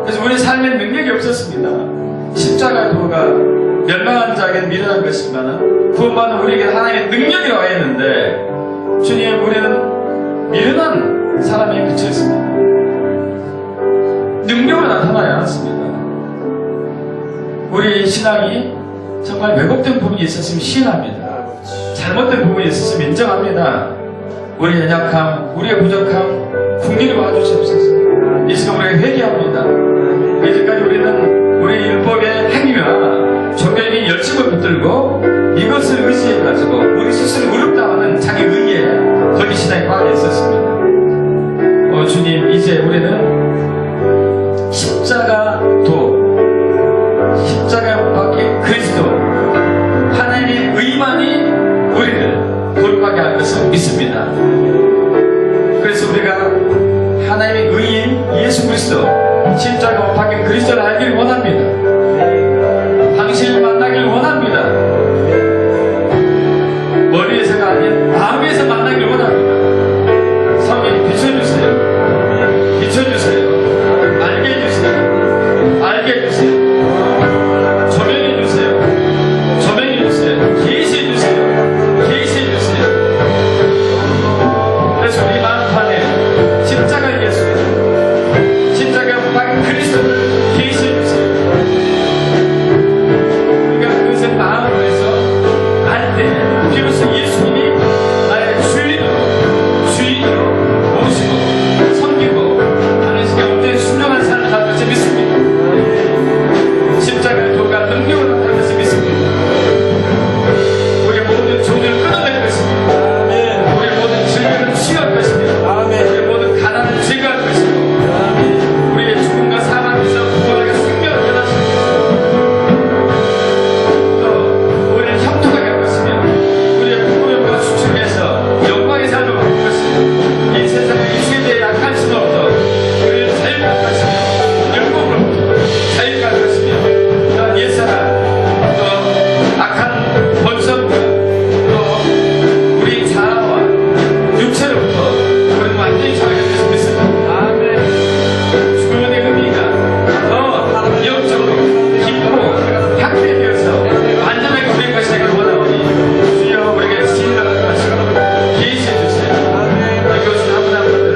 그래서 우리 삶에 능력이 없었습니다. 십자가 도가 멸망한 자에게 미련한 것이지만 구원받는 우리에게 하나님의 능력이 와 있는데 주님, 우리는 미련한 사람에 그쳐있습니다. 능력으로 나타나지 않았습니다. 우리 신앙이 정말 왜곡된 부분이 있었으면 시인합니다. 잘못된 부분이 있었으면 인정합니다. 우리의 연약함, 우리의 부족함, 국리를 봐주시옵소서. 이 시간 우리가 회개합니다. 이제까지 우리는 우리 율법의 행위와 종교적인 열심을 붙들고 이것을 의지해가지고 우리 스스로 무릎당하는 자기 의에 거기 신앙에 빠져 있었습니다. 주님, 이제 우리는 십자가에 못 박힌 그리스도, 하나님의 의만이 우리를 거룩하게 할 것을 믿습니다. 그래서 우리가 하나님의 의인 예수 그리스도, 십자가 못 박힌 그리스도를 알기를 원합니다. 당신을 만나기를 원합니다. 머리에서가 아닌 마음에서 만나기를 원합니다. 성령님 비춰주세요. 비춰주세요. 알게 해주세요. 알게 해주세요. 조명해주세요. 조명해주세요. 계시해주세요. 계시해주세요. 그래서 우리 마음판에 십자가 예수, 십자가 못 박힌 그리스도를 계시해주세요. 우리가 그것을 마음으로 해서 알 때 비로소 예수님이 나의 주인으로 모시고 섬기고 당신이 온전히 순종한 삶을 살 것을 믿습니다. 십자가의 도가 능력으로 나타날 것을 믿습니다. 우리의 모든 종을 끊어낼 것입니다. 우리의 모든 질병을 치유할 것입니다. 우리의 모든 가난을 제거할 것입니다. 우리의 죽음과 사망에서 부활하게 생명을 변화시킵니다. 또 우리를 형통하게 할 것이며 우리의 부끄러움과 수축에서 영광의 삶을 바꿀 것이며 이 세상의 이 시대에 약할 수는 없도록 우리를 자유케 할 것이며 율법으로부터 자유케 할 것이며 또한 옛사람, 또 악한 번성과 또 우리 자아와 육체로부터 우리는 완전히 자유케 할 것을 믿습니다. 구원의 의미가 더 영적으로 깊고 확대되어서 완전하게 우리의 것이 되기를 원하오니 주여 우리에게 신뢰를 하시고 계시해주세요. 이것을 한 분 한 분들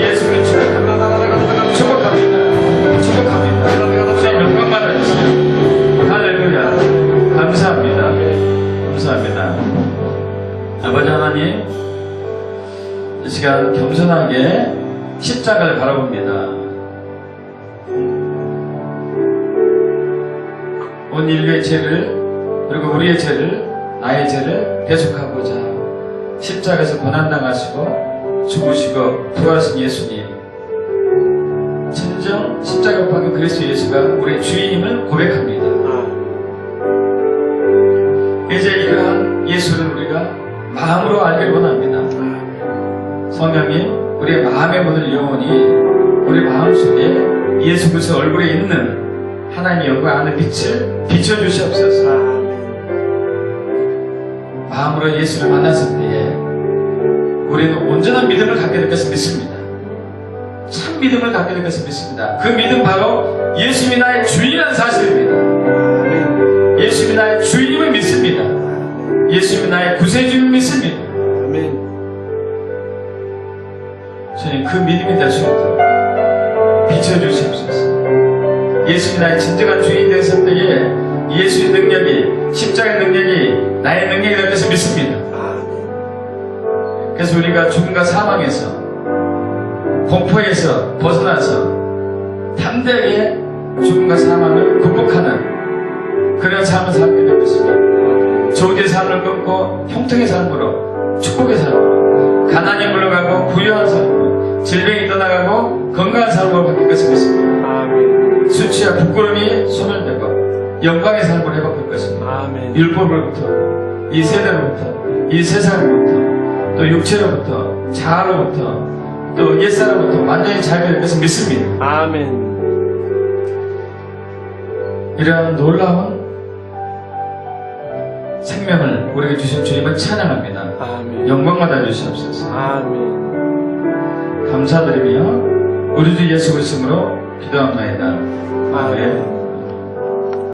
예수를 축복합니다. 축복합니다. 축복합니다. 주님 영광 받아주세요. 할렐루야. 감사합니다. 감사합니다. 아버지 하나님, 이 시간 겸손하게 십자가를 바라봅니다. 온 인류의 죄를, 그리고 우리의 죄를, 나의 죄를 대속하고자 십자가에서 고난당하시고 죽으시고 부활하신 예수님, 진정 십자가 못 박힌 그리스도 예수가 우리의 주인임을 고백합니다. 이제 이러한 예수를 우리가 마음으로 알기를 원합니다. 성령님, 우리의 마음의 문을 영원히 우리 마음속에 예수 그리스도 얼굴에 있는 하나님의 영광 하는 빛을 비춰주시옵소서. 마음으로 예수를 만났을 때에 우리는 온전한 믿음을 갖게 될 것을 믿습니다. 참 믿음을 갖게 될 것을 믿습니다. 그 믿음 바로 예수님이 나의 주인이라는 사실입니다. 예수님이 나의 주인임을 믿습니다. 예수님이 나의 구세주임을 믿습니다. 주님, 그 믿음이 될 수 있도록 비춰주시옵소서. 예수님이 나의 진정한 주인이 되었을 때에 예수의 능력이, 십자가의 능력이 나의 능력이 될 것을 믿습니다. 그래서 우리가 죽음과 사망에서, 공포에서 벗어나서 담대하게 죽음과 사망을 극복하는 그런 삶을 살게 될 것입니다. 조기의 삶을 끊고 형통의 삶으로, 축복의 삶으로, 가난이 물러가고 부유한 삶으로, 질병이 떠나가고 건강한 삶으로 바뀔 것을 믿습니다. 수치와 부끄러움이 소멸되고 영광의 삶으로 회복될 것입니다. 율법으로부터, 이 세대로부터, 이 세상으로부터, 또 육체로부터, 자아로부터, 또 옛사람부터 완전히 자유될 것을 믿습니다. 이러한 놀라운 생명을 우리에게 주신 주님을 찬양합니다. 영광 받아 주시옵소서. 감사드리며 우리 주 예수 그리스도로 기도합니다. 아멘.